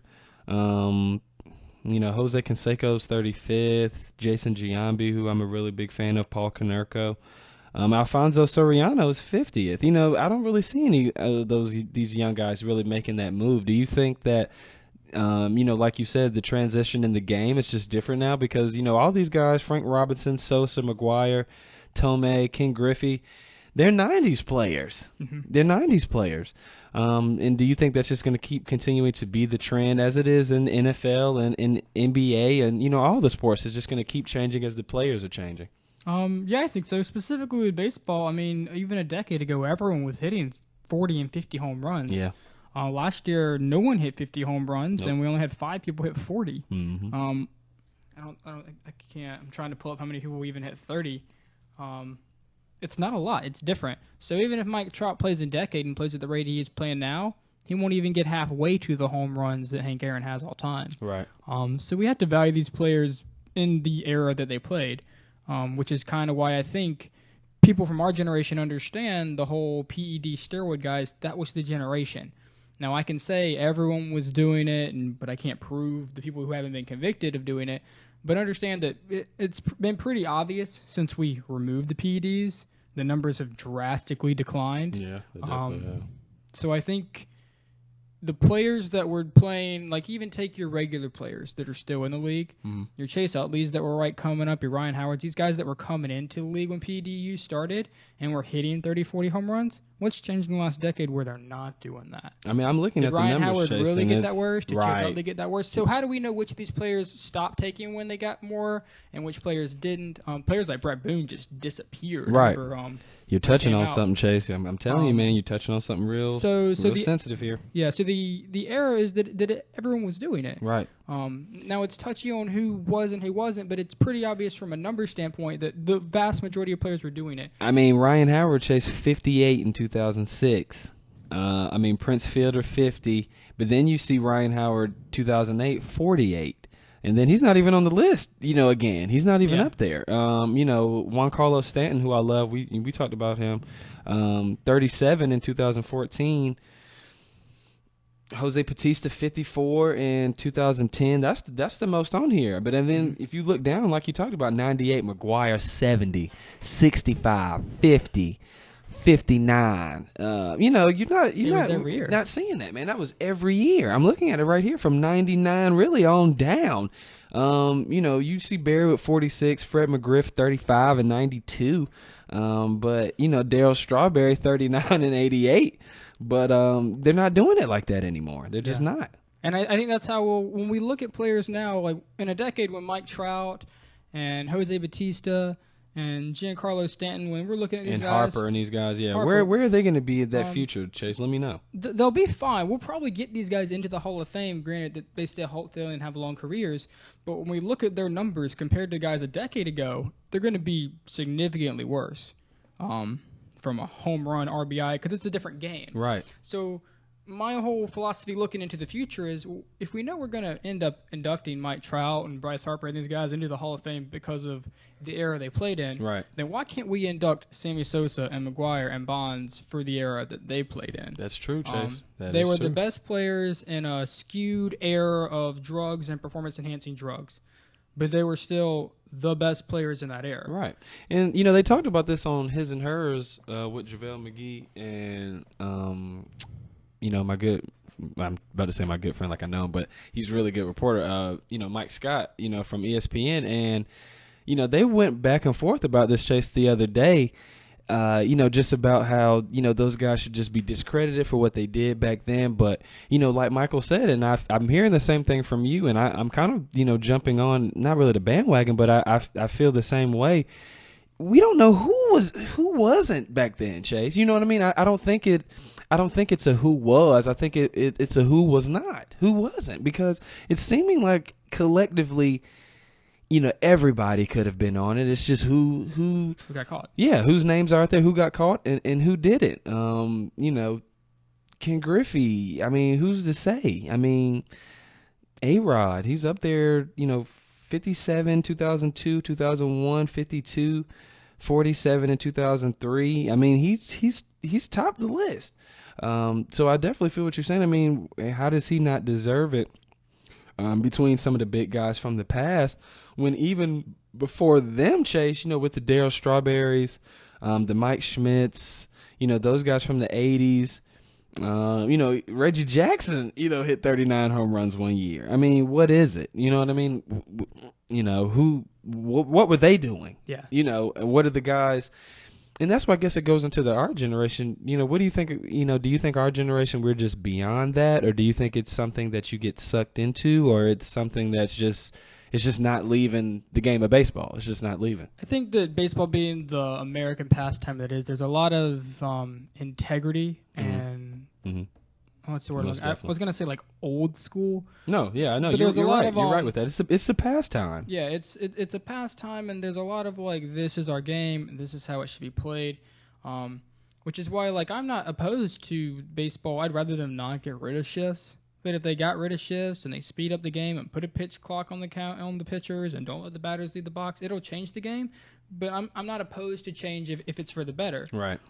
Jose Canseco's 35th. Jason Giambi, who I'm a really big fan of, Paul Konerko. Alfonso Soriano is 50th. I don't really see any of these young guys really making that move. Do you think that, like you said, the transition in the game is just different now? Because, all these guys, Frank Robinson, Sosa, McGwire, Thome, Ken Griffey, they're 90s players. Mm-hmm. They're 90s players. And do you think that's just going to keep continuing to be the trend as it is in NFL and in NBA and, all the sports? Is just going to keep changing as the players are changing? Yeah, I think so. Specifically with baseball, even a decade ago, everyone was hitting 40 and 50 home runs. Yeah. Last year, no one hit 50 home runs, Nope. and we only had 5 people hit 40. Mm-hmm. I can't. I'm trying to pull up how many people even hit 30. It's not a lot. It's different. So even if Mike Trout plays a decade and plays at the rate he is playing now, he won't even get halfway to the home runs that Hank Aaron has all time. Right. So we have to value these players in the era that they played. Which is kind of why I think people from our generation understand the whole PED steroid guys. That was the generation. Now, I can say everyone was doing it, but I can't prove the people who haven't been convicted of doing it. But understand that it's been pretty obvious since we removed the PEDs, the numbers have drastically declined. Yeah, they definitely have. So I think the players that were playing, even take your regular players that are still in the league, your Chase Utleys that were coming up, your Ryan Howards, these guys that were coming into the league when PEDU started and were hitting 30, 40 home runs. What's changed in the last decade where they're not doing that? I'm looking at the Ryan numbers, Howard Chase, really get that worse? Did Chase right. Utley get that worse? So how do we know which of these players stopped taking when they got more and which players didn't? Players like Brett Boone just disappeared. Right. You're touching came on out. something, Chase. I'm telling you, man, you're touching on something real sensitive here. Yeah, so the error is that everyone was doing it. Right. Now it's touchy on who was and who wasn't, but it's pretty obvious from a number standpoint that the vast majority of players were doing it. I mean, Ryan Howard chased 58 in 2006. I mean, Prince Fielder 50, but then you see Ryan Howard 2008 48. And then he's not even on the list, again. He's not even up there. Juan Carlos Stanton, who I love, we talked about him, 37 in 2014. Jose Bautista 54 in 2010. That's the most on here. But then if you look down, like you talked about, 98, McGuire 70, 65, 50. 59. You're not seeing that, man. That was every year. I'm looking at it right here from 99 really on down. You see Barry with 46, Fred McGriff 35 and 92. But Darryl Strawberry 39 and 88. But they're not doing it like that anymore. They're just not. And I think that's how when we look at players now, like in a decade when Mike Trout and Jose Bautista and Giancarlo Stanton, when we're looking at these and guys. Harper and these guys, Where are they going to be in that future, Chase? Let me know. They'll be fine. We'll probably get these guys into the Hall of Fame, granted that they still healthy and have long careers. But when we look at their numbers compared to guys a decade ago, they're going to be significantly worse from a home run, RBI, because it's a different game. Right. So my whole philosophy looking into the future is if we know we're going to end up inducting Mike Trout and Bryce Harper and these guys into the Hall of Fame because of the era they played in, right, then why can't we induct Sammy Sosa and McGuire and Bonds for the era that they played in? That's true, Chase. They were the best players in a skewed era of drugs and performance-enhancing drugs, but they were still the best players in that era. Right. And, they talked about this on His and Hers with JaVale McGee and I'm about to say my good friend like I know him, but he's a really good reporter, Mike Scott, from ESPN. And, they went back and forth about this, Chase, the other day, just about how, those guys should just be discredited for what they did back then. But, like Michael said, and I'm hearing the same thing from you, and I'm kind of, jumping on, not really the bandwagon, but I feel the same way. We don't know who wasn't back then, Chase. You know what I mean? I don't think it's a who was. I think it's a who was not, who wasn't, because it's seeming like collectively, everybody could have been on it. It's just who got caught. Yeah, whose names are out there, who got caught, and who didn't. Ken Griffey. I mean, who's to say? I mean, A-Rod, he's up there. 57, 2002, 2001, 52, 47 in 2003. I mean, he's top of the list. So I definitely feel what you're saying. I mean, how does he not deserve it between some of the big guys from the past when even before them, Chase, with the Darryl Strawberries, the Mike Schmidts, those guys from the 80s, Reggie Jackson, hit 39 home runs one year. I mean, what is it? You know what I mean? What were they doing? Yeah. And what are the guys? And that's why I guess it goes into our generation. What do you think? Do you think our generation, we're just beyond that? Or do you think it's something that you get sucked into? Or it's something that's just not leaving the game of baseball? It's just not leaving. I think that baseball being the American pastime that is, there's a lot of integrity and what's the word? I was going to say like old school. No, yeah, I know. You're right. You're right with that. It's a pastime. Yeah, it's a pastime, and there's a lot of like, this is our game, and this is how it should be played, which is why like I'm not opposed to baseball. I'd rather them not get rid of shifts. But if they got rid of shifts and they speed up the game and put a pitch clock on the pitchers and don't let the batters leave the box, it'll change the game. But I'm not opposed to change if it's for the better. Right.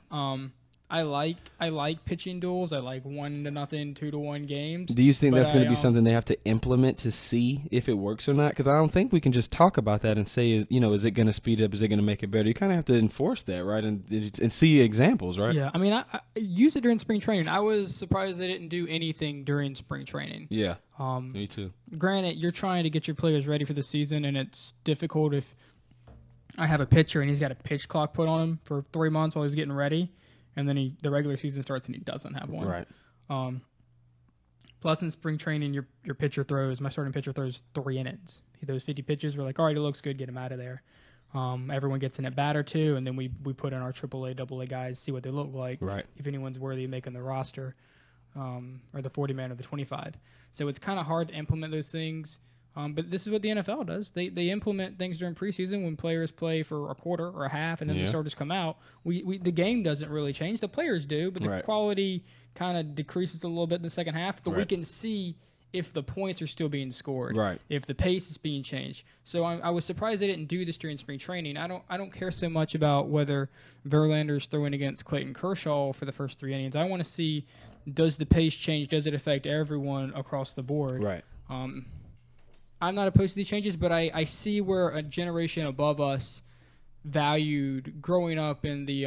I like pitching duels. I like 1-0, 2-1 games. Do you think that's going to be something they have to implement to see if it works or not? Because I don't think we can just talk about that and say, is it going to speed up? Is it going to make it better? You kind of have to enforce that, right? And see examples, right? Yeah. I mean, I used it during spring training. I was surprised they didn't do anything during spring training. Yeah. Me too. Granted, you're trying to get your players ready for the season, and it's difficult if I have a pitcher and he's got a pitch clock put on him for 3 months while he's getting ready. And then the regular season starts and he doesn't have one. Right. Plus in spring training, my starting pitcher throws 3 innings. He throws 50 pitches. We're like, all right, it looks good. Get him out of there. Everyone gets in at bat or two, and then we put in our AAA, AA guys, see what they look like, Right. if anyone's worthy of making the roster, or the 40-man or the 25. So it's kind of hard to implement those things. But this is what the NFL does. They implement things during preseason when players play for a quarter or a half, and then the starters come out. The game doesn't really change. The players do, but the quality kind of decreases a little bit in the second half. But we can see if the points are still being scored, if the pace is being changed. So I was surprised they didn't do this during spring training. I don't care so much about whether Verlander's throwing against Clayton Kershaw for the first 3 innings. I want to see, does the pace change? Does it affect everyone across the board? Right. I'm not opposed to these changes, but I see where a generation above us valued growing up in the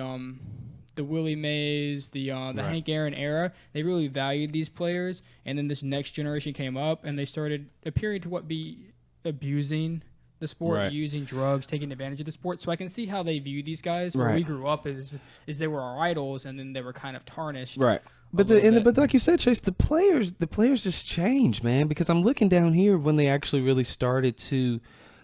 Willie Mays, the Hank Aaron era. They really valued these players, and then this next generation came up, and they started appearing to be abusing the sport, using drugs, taking advantage of the sport. So I can see how they view these guys. Where we grew up is they were our idols, and then they were kind of tarnished. Right. But like you said, Chase, the players just changed, man. Because I'm looking down here when they actually really started to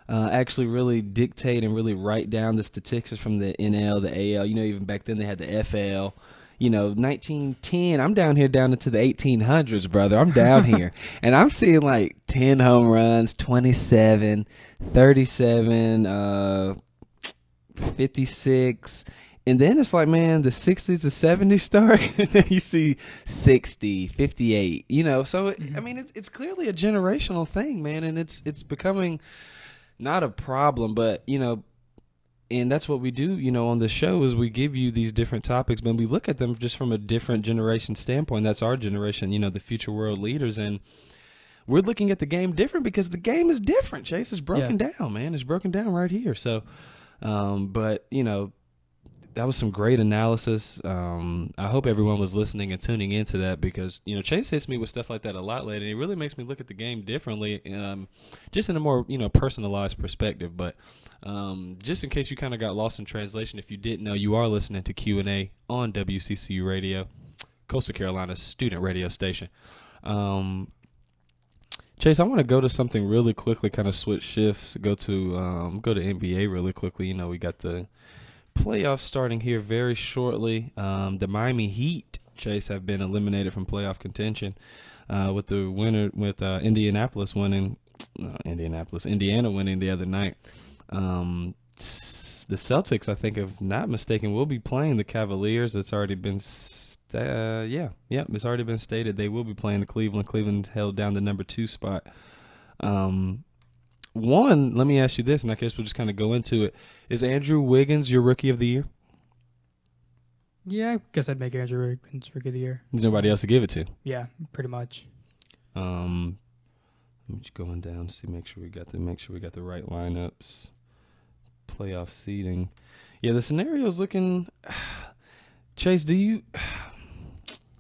actually really dictate and really write down the statistics from the NL, the AL. Even back then they had the FL. 1910. I'm down here down into the 1800s, brother. I'm down here, and I'm seeing like 10 home runs, 27, 37, 56. And then it's like, man, the 60s, the 70s start, and then you see 60, 58, So, I mean, it's clearly a generational thing, man, and it's becoming not a problem, but, and that's what we do, on the show is we give you these different topics, but we look at them just from a different generation standpoint. That's our generation, the future world leaders, and we're looking at the game different because the game is different, Chase. It's broken down, man. It's broken down right here. So, but, that was some great analysis. I hope everyone was listening and tuning into that because, Chase hits me with stuff like that a lot lately. It really makes me look at the game differently, just in a more, personalized perspective. But just in case you kind of got lost in translation, if you didn't know, you are listening to Q&A on W.C.C.U. Radio, Coastal Carolina's student radio station. Chase, I want to go to something really quickly, kind of switch shifts, go to NBA really quickly. We got the playoffs starting here very shortly. The Miami Heat, Chase, have been eliminated from playoff contention with the winner, with Indiana winning the other night. The Celtics, I think, if not mistaken, will be playing the Cavaliers. It's already been it's already been stated they will be playing the Cleveland. Cleveland held down the number 2 spot. One, let me ask you this, and I guess we'll just kind of go into it. Is Andrew Wiggins your Rookie of the Year? Yeah, I guess I'd make Andrew Wiggins Rookie of the Year. There's nobody else to give it to. Yeah, pretty much. I'm just going down to make sure we got the right lineups. Playoff seeding. Yeah, the scenario's looking. Chase,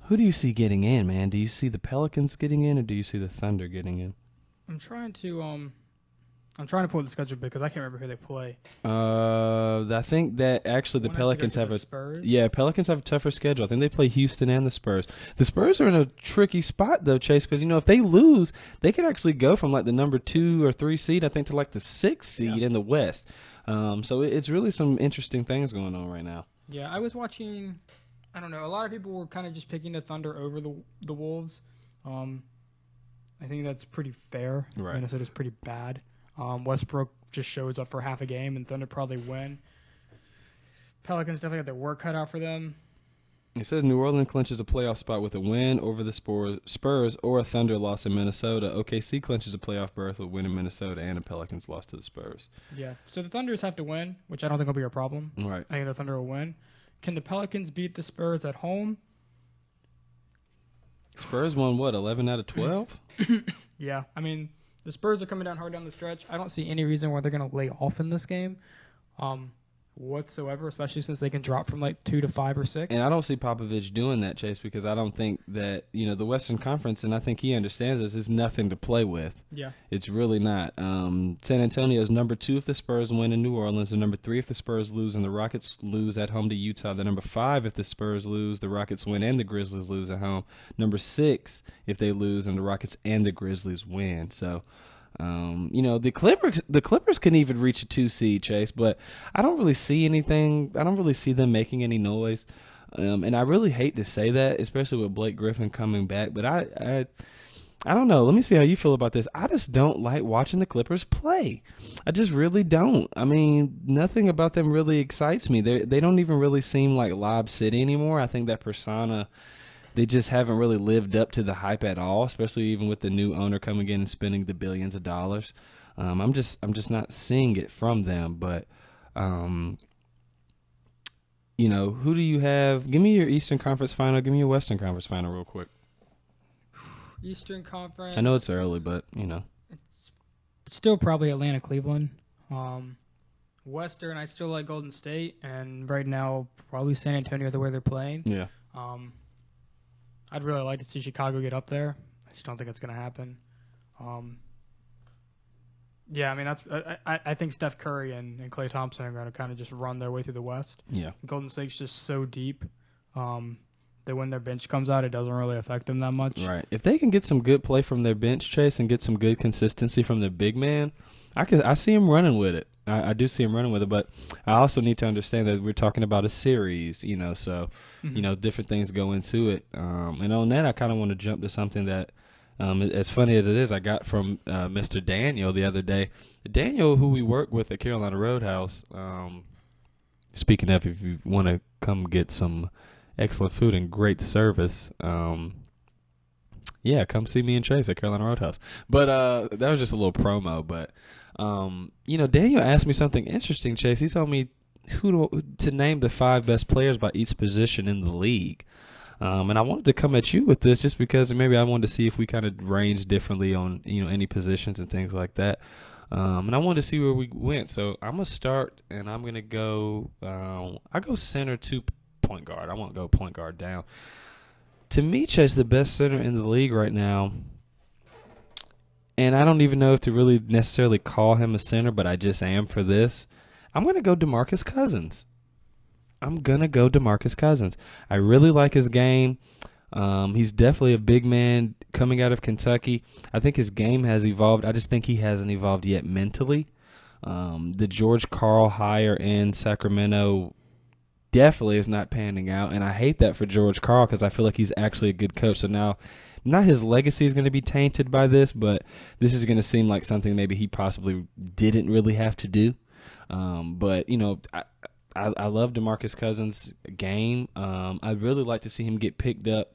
who do you see getting in, man? Do you see the Pelicans getting in, or do you see the Thunder getting in? I'm trying to pull the schedule because I can't remember who they play. I think that actually the Pelicans have Pelicans have a tougher schedule. I think they play Houston and the Spurs. The Spurs are in a tricky spot though, Chase, because if they lose, they could actually go from like the number 2 or 3 seed, I think, to like the 6th seed in the West. So it's really some interesting things going on right now. Yeah, I was watching. I don't know. A lot of people were kind of just picking the Thunder over the Wolves. I think that's pretty fair. Right. Minnesota's pretty bad. Westbrook just shows up for half a game, and Thunder probably win. Pelicans definitely got their work cut out for them. It says New Orleans clinches a playoff spot with a win over the Spurs or a Thunder loss in Minnesota. OKC clinches a playoff berth with a win in Minnesota and a Pelicans loss to the Spurs. Yeah, so the Thunders have to win, which I don't think will be a problem. Right. I think the Thunder will win. Can the Pelicans beat the Spurs at home? Spurs won, 11 out of 12? Yeah, I mean, the Spurs are coming down hard down the stretch. I don't see any reason why they're going to lay off in this game whatsoever, especially since they can drop from like 2 to 5 or 6. And I don't see Popovich doing that, Chase, because I don't think that, the Western Conference, and I think he understands this, is nothing to play with. Yeah. It's really not. San Antonio's number 2 if the Spurs win in New Orleans, the number 3 if the Spurs lose and the Rockets lose at home to Utah, the number 5 if the Spurs lose, the Rockets win and the Grizzlies lose at home, number 6 if they lose and the Rockets and the Grizzlies win. So The Clippers can even reach a 2 seed, Chase, but I don't really see anything. I don't really see them making any noise. And I really hate to say that, especially with Blake Griffin coming back. But I don't know. Let me see how you feel about this. I just don't like watching the Clippers play. I just really don't. I mean, nothing about them really excites me. They don't even really seem like Lob City anymore. I think that persona, they just haven't really lived up to the hype at all, especially even with the new owner coming in and spending the billions of dollars. I'm just not seeing it from them. But who do you have? Give me your Eastern Conference final. Give me your Western Conference final real quick. Eastern Conference. I know it's early, but It's still probably Atlanta, Cleveland. Western, I still like Golden State, and right now probably San Antonio the way they're playing. Yeah. I'd really like to see Chicago get up there. I just don't think it's going to happen. Yeah, I mean I think Steph Curry and Klay Thompson are going to kind of just run their way through the West. Yeah. Golden State's just so deep. That when their bench comes out, it doesn't really affect them that much. Right. If they can get some good play from their bench, Chase, and get some good consistency from their big man, I see him running with it. I do see him running with it, but I also need to understand that we're talking about a series, so different things go into it. And on that, I kind of want to jump to something that, as funny as it is, I got from Mr. Daniel the other day. Daniel, who we work with at Carolina Roadhouse. Speaking of, if you want to come get some excellent food and great service, come see me and Chase at Carolina Roadhouse. But that was just a little promo. But Daniel asked me something interesting, Chase. He told me to name the 5 best players by each position in the league. And I wanted to come at you with this just because maybe I wanted to see if we kind of range differently on any positions and things like that. And I wanted to see where we went. So I'm gonna start, and I'm gonna go. I go center to point guard. I won't go point guard down. To me, Chase, the best center in the league right now, and I don't even know if to really necessarily call him a center, but I just am for this. I'm going to go DeMarcus Cousins. I really like his game. He's definitely a big man coming out of Kentucky. I think his game has evolved. I just think he hasn't evolved yet mentally. The George Karl hire in Sacramento definitely is not panning out, and I hate that for George Karl because I feel like he's actually a good coach. So now, not his legacy is going to be tainted by this, but this is going to seem like something maybe he possibly didn't really have to do. But I love DeMarcus Cousins' game. I'd really like to see him get picked up.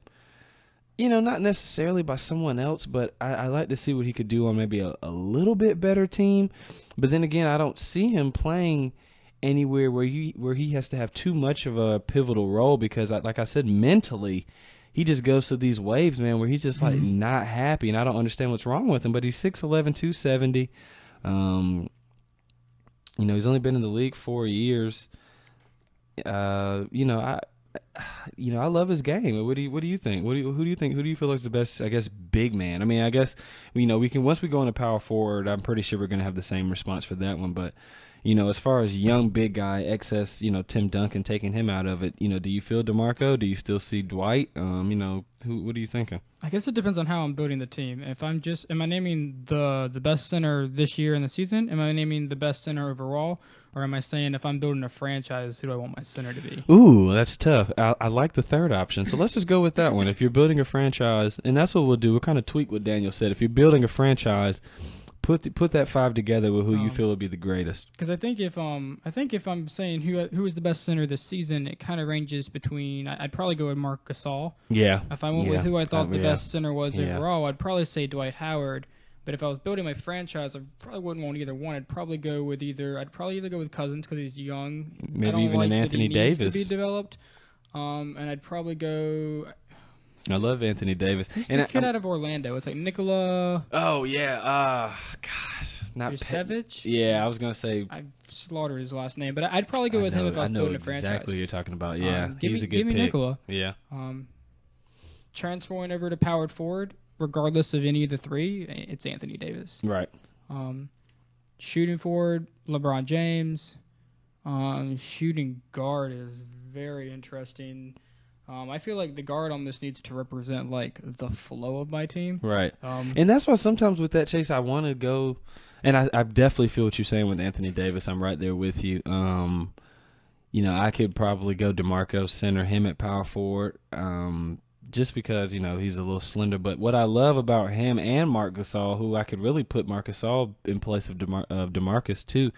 Not necessarily by someone else, but I like to see what he could do on maybe a little bit better team. But then again, I don't see him playing anywhere where he has to have too much of a pivotal role because, like I said, mentally he just goes through these waves, man, where he's just like not happy, and I don't understand what's wrong with him. But he's 6'11", 270. He's only been in the league 4 years. I love his game. What do you think? Who do you think? Who do you feel like is the best, I guess, big man? I mean, I guess we can, once we go into power forward, I'm pretty sure we're gonna have the same response for that one. But as far as young big guy, excess, Tim Duncan, taking him out of it, do you feel DeMarco? Do you still see Dwight? What are you thinking? I guess it depends on how I'm building the team. If am I naming the best center this year in the season? Am I naming the best center overall? Or am I saying if I'm building a franchise, who do I want my center to be? Ooh, that's tough. I like the third option. So let's just go with that one. If you're building a franchise, and that's what we'll do. We'll kind of tweak what Daniel said. If you're building a franchise, put that 5 together with who you feel would be the greatest. Because I think if I'm saying who is the best center this season, it kind of ranges between. I'd probably go with Marc Gasol. Yeah. If I went with who I thought the best center was overall, I'd probably say Dwight Howard. But if I was building my franchise, I probably wouldn't want either one. I'd probably go with either go with Cousins because he's young. Maybe even an Anthony Davis to be developed. And I'd probably go. I love Anthony Davis. Who's the kid out of Orlando? It's like Nikola. Oh yeah. Gosh, not Savage. Yeah, I was gonna say. I slaughtered his last name, but I'd probably go with him if I was building a franchise. Exactly what you're talking about. Yeah, he's a good pick. Give me pick. Nikola. Yeah. Transferring over to powered forward, regardless of any of the 3, it's Anthony Davis. Right. Shooting forward, LeBron James. Shooting guard is very interesting. I feel like the guard almost needs to represent like the flow of my team. Right. And that's why sometimes with that, Chase, I want to go, and I definitely feel what you're saying with Anthony Davis. I'm right there with you. I could probably go DeMarco center, him at power forward, just because, he's a little slender. But what I love about him and Marc Gasol, who I could really put Marc Gasol in place of DeMarcus too,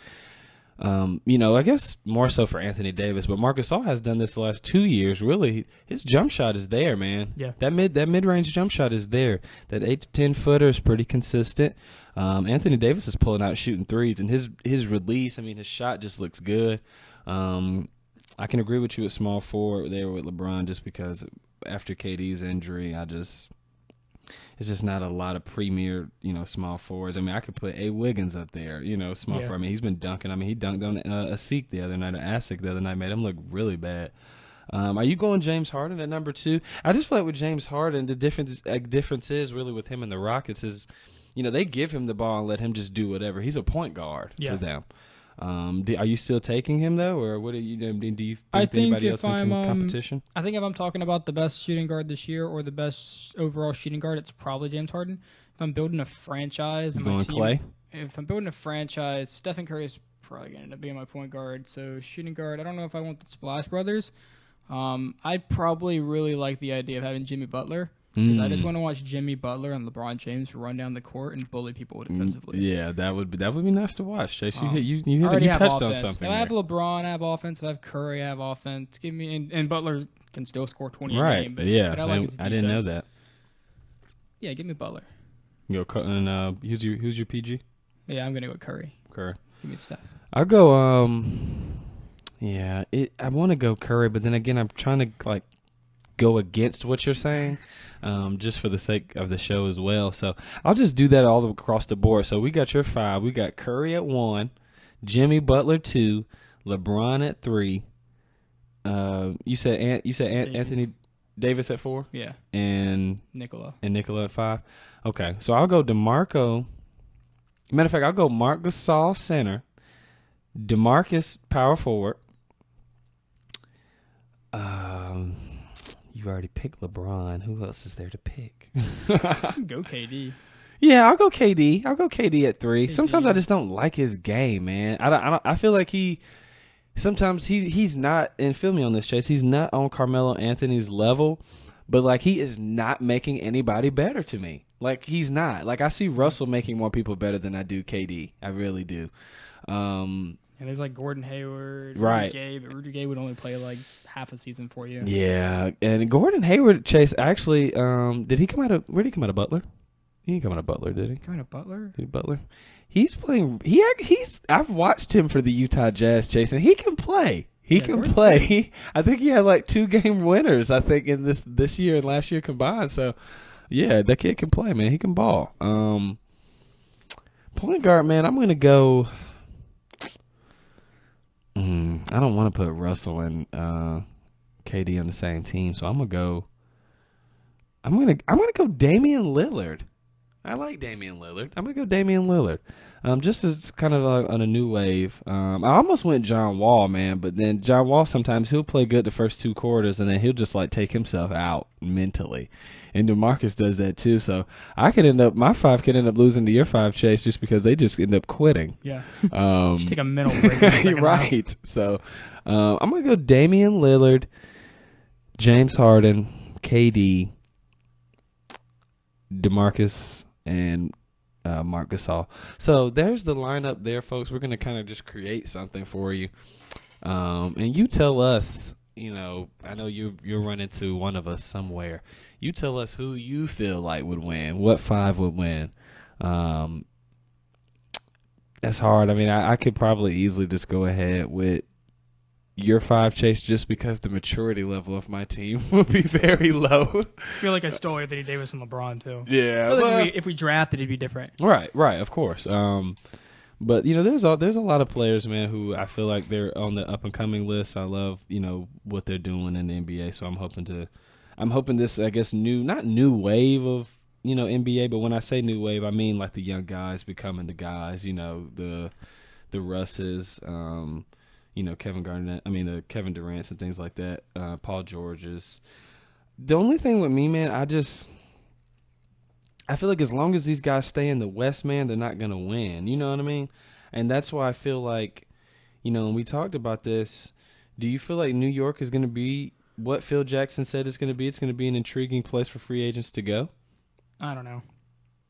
I guess more so for Anthony Davis, but Marc Gasol has done this the last 2 years. Really, his jump shot is there, man. Yeah. That mid-range jump shot is there. That 8 to 10 footer is pretty consistent. Anthony Davis is pulling out shooting threes, and his release, his shot just looks good. I can agree with you at small forward there with LeBron, just because after KD's injury, it's just not a lot of premier, small forwards. I could put A. Wiggins up there, small forward. He's been dunking. He dunked on a Asik the other night, made him look really bad. Are you going James Harden at number 2? I just feel like with James Harden, the difference is really with him and the Rockets is, they give him the ball and let him just do whatever. He's a point guard for them. Are you still taking him though, or what do you think anybody else in competition? I think if I'm talking about the best shooting guard this year or the best overall shooting guard, it's probably James Harden. If I'm building a franchise, and going Clay. If I'm building a franchise, Stephen Curry is probably going to end up being my point guard. So shooting guard, I don't know if I want the Splash Brothers. I probably really like the idea of having Jimmy Butler. Because I just want to watch Jimmy Butler and LeBron James run down the court and bully people defensively. Yeah, that would be nice to watch, Chase. You touched on something. If I have LeBron, I have offense. If I have Curry, I have offense. Give me and Butler can still score 20 a game. But I didn't know that. Yeah, give me Butler. And who's your PG? Yeah, I'm gonna go with Curry. Curry. Give me Steph. I'll go. I want to go Curry, but then again, I'm trying to go against what you're saying, just for the sake of the show as well. So I'll just do that all across the board. So we got your 5. We got Curry at 1, Jimmy Butler 2, LeBron at 3. You said Anthony Davis at 4. Yeah. And Nikola at 5. Okay, so I'll go DeMarco. Matter of fact, I'll go Marc Gasol center, DeMarcus power forward. You already picked LeBron. Who else is there to pick? Go KD. Yeah, I'll go KD. I'll go KD at 3. Sometimes I just don't like his game, man. I feel like sometimes he's not, and feel me on this, Chase, he's not on Carmelo Anthony's level, but he is not making anybody better to me. He's not. I see Russell making more people better than I do KD. I really do. And there's Gordon Hayward, right? Rudy Gay, but Rudy Gay would only play half a season for you. Yeah, and Gordon Hayward, Chase, actually, where did he come out of Butler? He didn't come out of Butler, did he? Come out of Butler? Butler? He's playing. I've watched him for the Utah Jazz, Chase, and he can play. He can play. I think he had 2-game winners. I think in this year and last year combined. So, yeah, that kid can play, man. He can ball. Point guard, man. I'm gonna go. I don't want to put Russell and KD on the same team, so I'm gonna go Damian Lillard. I like Damian Lillard. I'm gonna go Damian Lillard. Just as kind of on a new wave. I almost went John Wall, man, but then John Wall sometimes he'll play good the first 2 quarters and then he'll just take himself out mentally. And DeMarcus does that too. So my 5 could end up losing to your 5, Chase, just because they just end up quitting. Yeah. Just take a mental break. Right. So I'm gonna go Damian Lillard, James Harden, KD, DeMarcus, and Marc Gasol. So there's the lineup there, folks. We're going to kind of just create something for you. And you tell us, I know you're running to one of us somewhere. You tell us who you feel like would win, what 5 would win. That's hard. I could probably easily just go ahead with your 5, Chase, just because the maturity level of my team will be very low. I feel like I stole Anthony Davis and LeBron too. Yeah, if we drafted, it'd be different. Right, of course. But there's a lot of players, man, who I feel like they're on the up and coming list. I love what they're doing in the NBA. So I'm hoping this, I guess, not new wave of NBA, but when I say new wave, I mean the young guys becoming the guys. The Russes. Kevin Garnett, Kevin Durant's and things like that, Paul George's. The only thing with me, man, I feel like as long as these guys stay in the West, man, they're not going to win. You know what I mean? And that's why I feel like, when we talked about this, do you feel like New York is going to be what Phil Jackson said it's going to be? It's going to be an intriguing place for free agents to go? I don't know.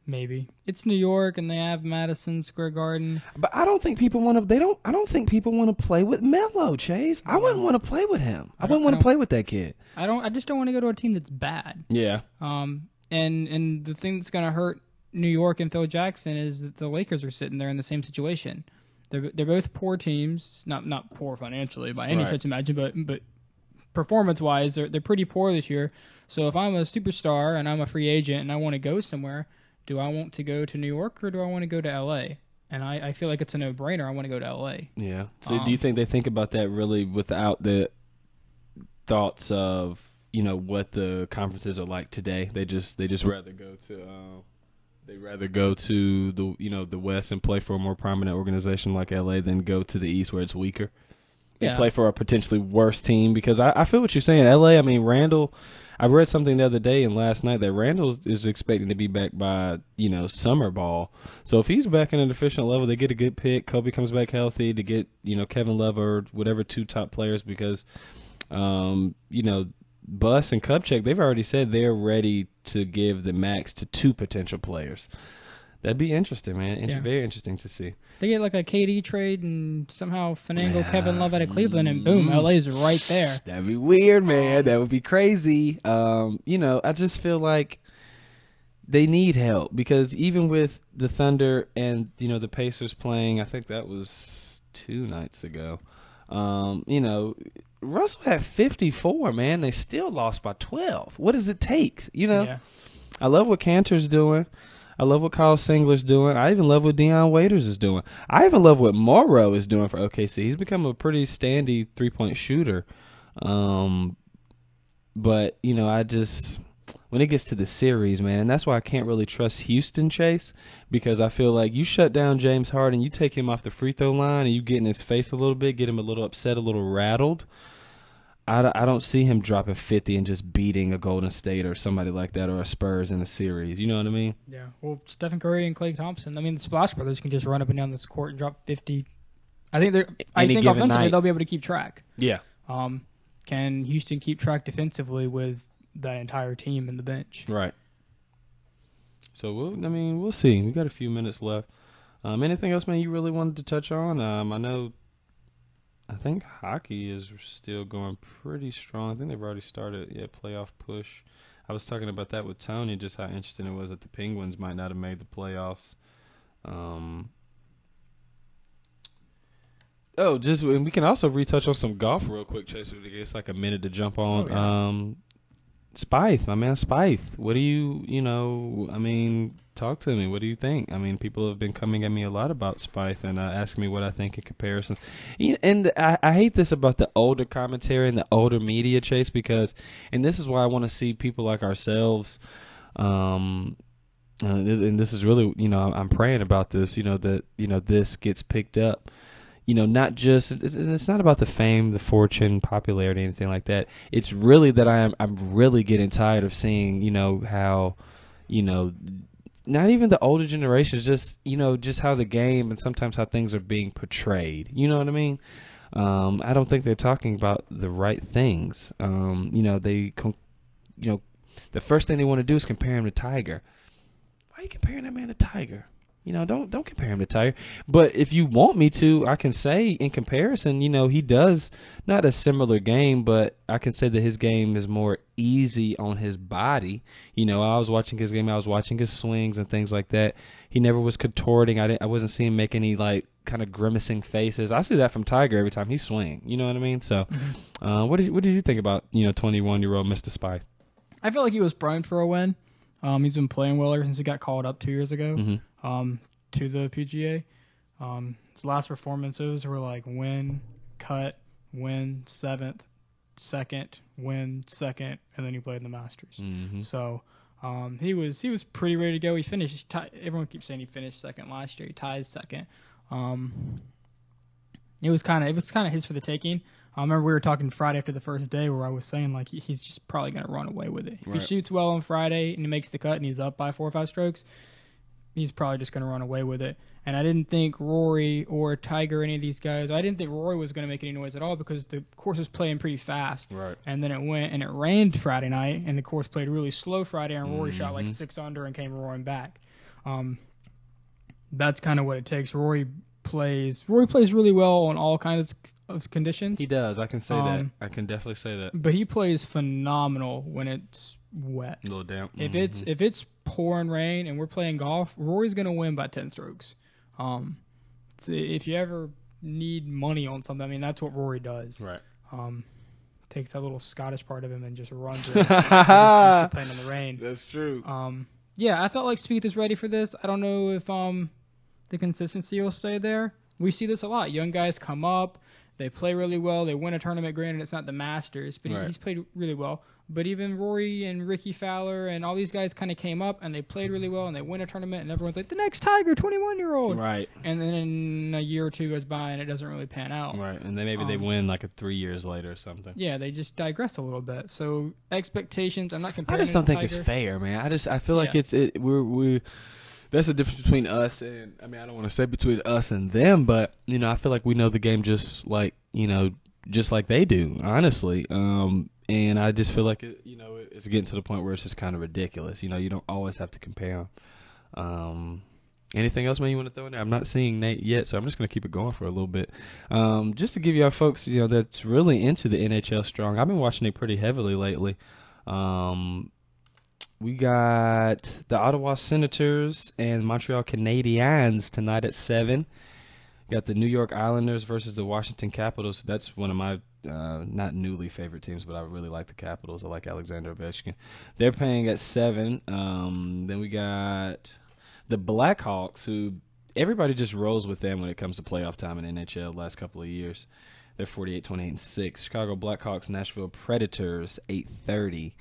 Maybe. It's New York and they have Madison Square Garden. But I don't think people want to I don't think people want to play with Melo, Chase. I wouldn't want to play with him. I wouldn't want to play with that kid. I just don't want to go to a team that's bad. Yeah. And the thing that's going to hurt New York and Phil Jackson is that the Lakers are sitting there in the same situation. They're both poor teams, not poor financially by any stretch of imagination, but performance-wise, they're pretty poor this year. So if I'm a superstar and I'm a free agent and I want to go somewhere, do I want to go to New York or do I want to go to L.A.? And I feel like it's a no-brainer. I want to go to L.A. Yeah. So do you think they think about that really without the thoughts of what the conferences are like today? They just rather go to the West and play for a more prominent organization like LA than go to the East where it's weaker. They play for a potentially worse team because I feel what you're saying. LA, Randall, I read something the other day and last night that Randall is expecting to be back by, summer ball. So if he's back in an efficient level, they get a good pick. Kobe comes back healthy to get, Kevin Love or whatever two top players because, Bus and Kupchak, they've already said they're ready to give the max to two potential players. That'd be interesting, man. Very interesting to see. They get like a KD trade and somehow finagle Kevin Love out of Cleveland and boom, LA's right there. That'd be weird, man. That would be crazy. I just feel like they need help because even with the Thunder and, the Pacers playing, I think that was 2 nights ago, Russell had 54, man. They still lost by 12. What does it take? Yeah. I love what Cantor's doing. I love what Kyle Singler's doing. I even love what Deion Waiters is doing. I even love what Morrow is doing for OKC. He's become a pretty standy three-point shooter. But, when it gets to the series, man, and that's why I can't really trust Houston, Chase, because I feel like you shut down James Harden, you take him off the free throw line, and you get in his face a little bit, get him a little upset, a little rattled. I don't see him dropping 50 and just beating a Golden State or somebody like that or a Spurs in a series. You know what I mean? Yeah. Well, Stephen Curry and Klay Thompson, the Splash Brothers can just run up and down this court and drop 50. I think offensively they'll be able to keep track. Yeah. Can Houston keep track defensively with that entire team in the bench? Right. So we'll see. We got a few minutes left. Anything else, man, you really wanted to touch on? I think hockey is still going pretty strong. I think they've already started playoff push. I was talking about that with Tony, just how interesting it was that the Penguins might not have made the playoffs. We can also retouch on some golf real quick, Chase. It's like a minute to jump on. Oh, yeah. Spieth, my man Spieth. What do you, talk to me. What do you think? People have been coming at me a lot about Spieth and asking me what I think in comparisons. And I hate this about the older commentary and the older media, Chase, because, and this is why I want to see people like ourselves, and this is really, I'm praying about this, that, this gets picked up. Not just, it's not about the fame, the fortune, popularity, anything like that. It's really that I'm really getting tired of seeing, how, not even the older generations, just how the game and sometimes how things are being portrayed. You know what I mean? I don't think they're talking about the right things. The first thing they want to do is compare him to Tiger. Why are you comparing that man to Tiger? Don't compare him to Tiger. But if you want me to, I can say in comparison, he does not a similar game, but I can say that his game is more easy on his body. I was watching his game. I was watching his swings and things like that. He never was contorting. I wasn't seeing him make any kind of grimacing faces. I see that from Tiger every time he swing. You know what I mean? So, what did you think about 21-year-old Mr. Spieth? I feel like he was primed for a win. He's been playing well ever since he got called up 2 years ago. Mm-hmm. To the PGA. His last performances were like win, cut, win, 7th, second, win, second, and then he played in the Masters. Mm-hmm. So he was pretty ready to go. He finished. Everyone keeps saying he finished second last year. He ties second. it was kind of his for the taking. I remember we were talking Friday after the first day where I was saying like he's just probably gonna run away with it. If he shoots well on Friday and he makes the cut and he's up by 4 or 5 strokes, he's probably just gonna run away with it. And I didn't think Rory or Tiger, any of these guys, I didn't think Rory was gonna make any noise at all because the course was playing pretty fast. Right. And then it went and it rained Friday night and the course played really slow Friday and Rory shot like 6 under and came roaring back. That's kind of what it takes. Rory plays really well on all kinds of conditions. He does. I can say that. I can definitely say that. But he plays phenomenal when it's wet. A little damp. If it's pouring rain and we're playing golf, Rory's gonna win by 10 strokes. So if you ever need money on something, I mean that's what Rory does. Right. Takes that little Scottish part of him and just runs it. He's used to playing in the rain. That's true. Yeah, I felt like Spieth is ready for this. I don't know if the consistency will stay there. We see this a lot. Young guys come up, they play really well, they win a tournament. Granted, it's not the Masters, but he's played really well. But even Rory and Ricky Fowler and all these guys kind of came up and they played really well and they win a tournament and everyone's like, the next Tiger, 21-year-old. Right. And then a year or two goes by and it doesn't really pan out. Right. And then maybe they win like 3 years later or something. Yeah, they just digress a little bit. So expectations, I'm not comparing. I just don't think Tiger. it's fair, man. I feel like we're that's the difference between us and, I mean, I don't want to say between us and them, but, you know, I feel like we know the game just like they do, honestly. And I just feel like, it's getting to the point where it's just kind of ridiculous. You know, you don't always have to compare. Anything else, man, you want to throw in there? I'm not seeing Nate yet, so I'm just going to keep it going for a little bit. Just to give you our folks, that's really into the NHL strong. I've been watching it pretty heavily lately. We got the Ottawa Senators and Montreal Canadiens tonight at 7. Got the New York Islanders versus the Washington Capitals. That's one of my not newly favorite teams, but I really like the Capitals. I like Alexander Ovechkin. They're playing at 7. Then we got the Blackhawks, who everybody just rolls with them when it comes to playoff time in NHL the last couple of years. They're 48-28-6. Chicago Blackhawks, Nashville Predators, 8:30.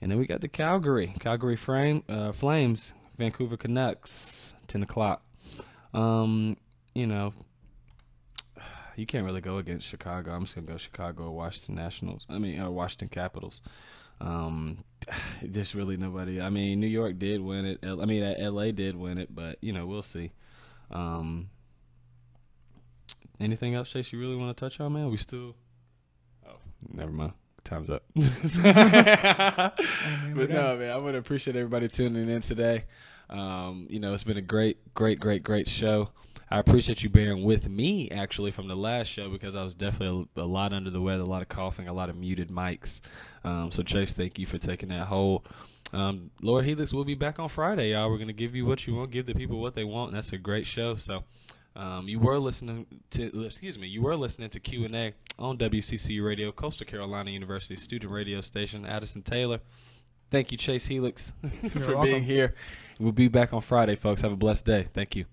And then we got the Calgary Flames, Vancouver Canucks, 10 o'clock. You can't really go against Chicago. I'm just going to go Chicago or Washington Capitals. There's really nobody. I mean, New York did win it. LA did win it, but, we'll see. Anything else, Chase, you really want to touch on, man? Never mind. Time's up. But no, man, I would appreciate everybody tuning in today. It's been a great show. I appreciate you bearing with me, actually, from the last show because I was definitely a lot under the weather, a lot of coughing, a lot of muted mics. So, Chase, thank you for taking that hold. Lord Helix will be back on Friday, y'all. We're going to give you what you want, give the people what they want, and that's a great show. So, you were listening to Q&A on W.C.C.U. Radio, Coastal Carolina University student radio station. Addison Taylor. Thank you, Chase Helix, for being here. We'll be back on Friday, folks. Have a blessed day. Thank you.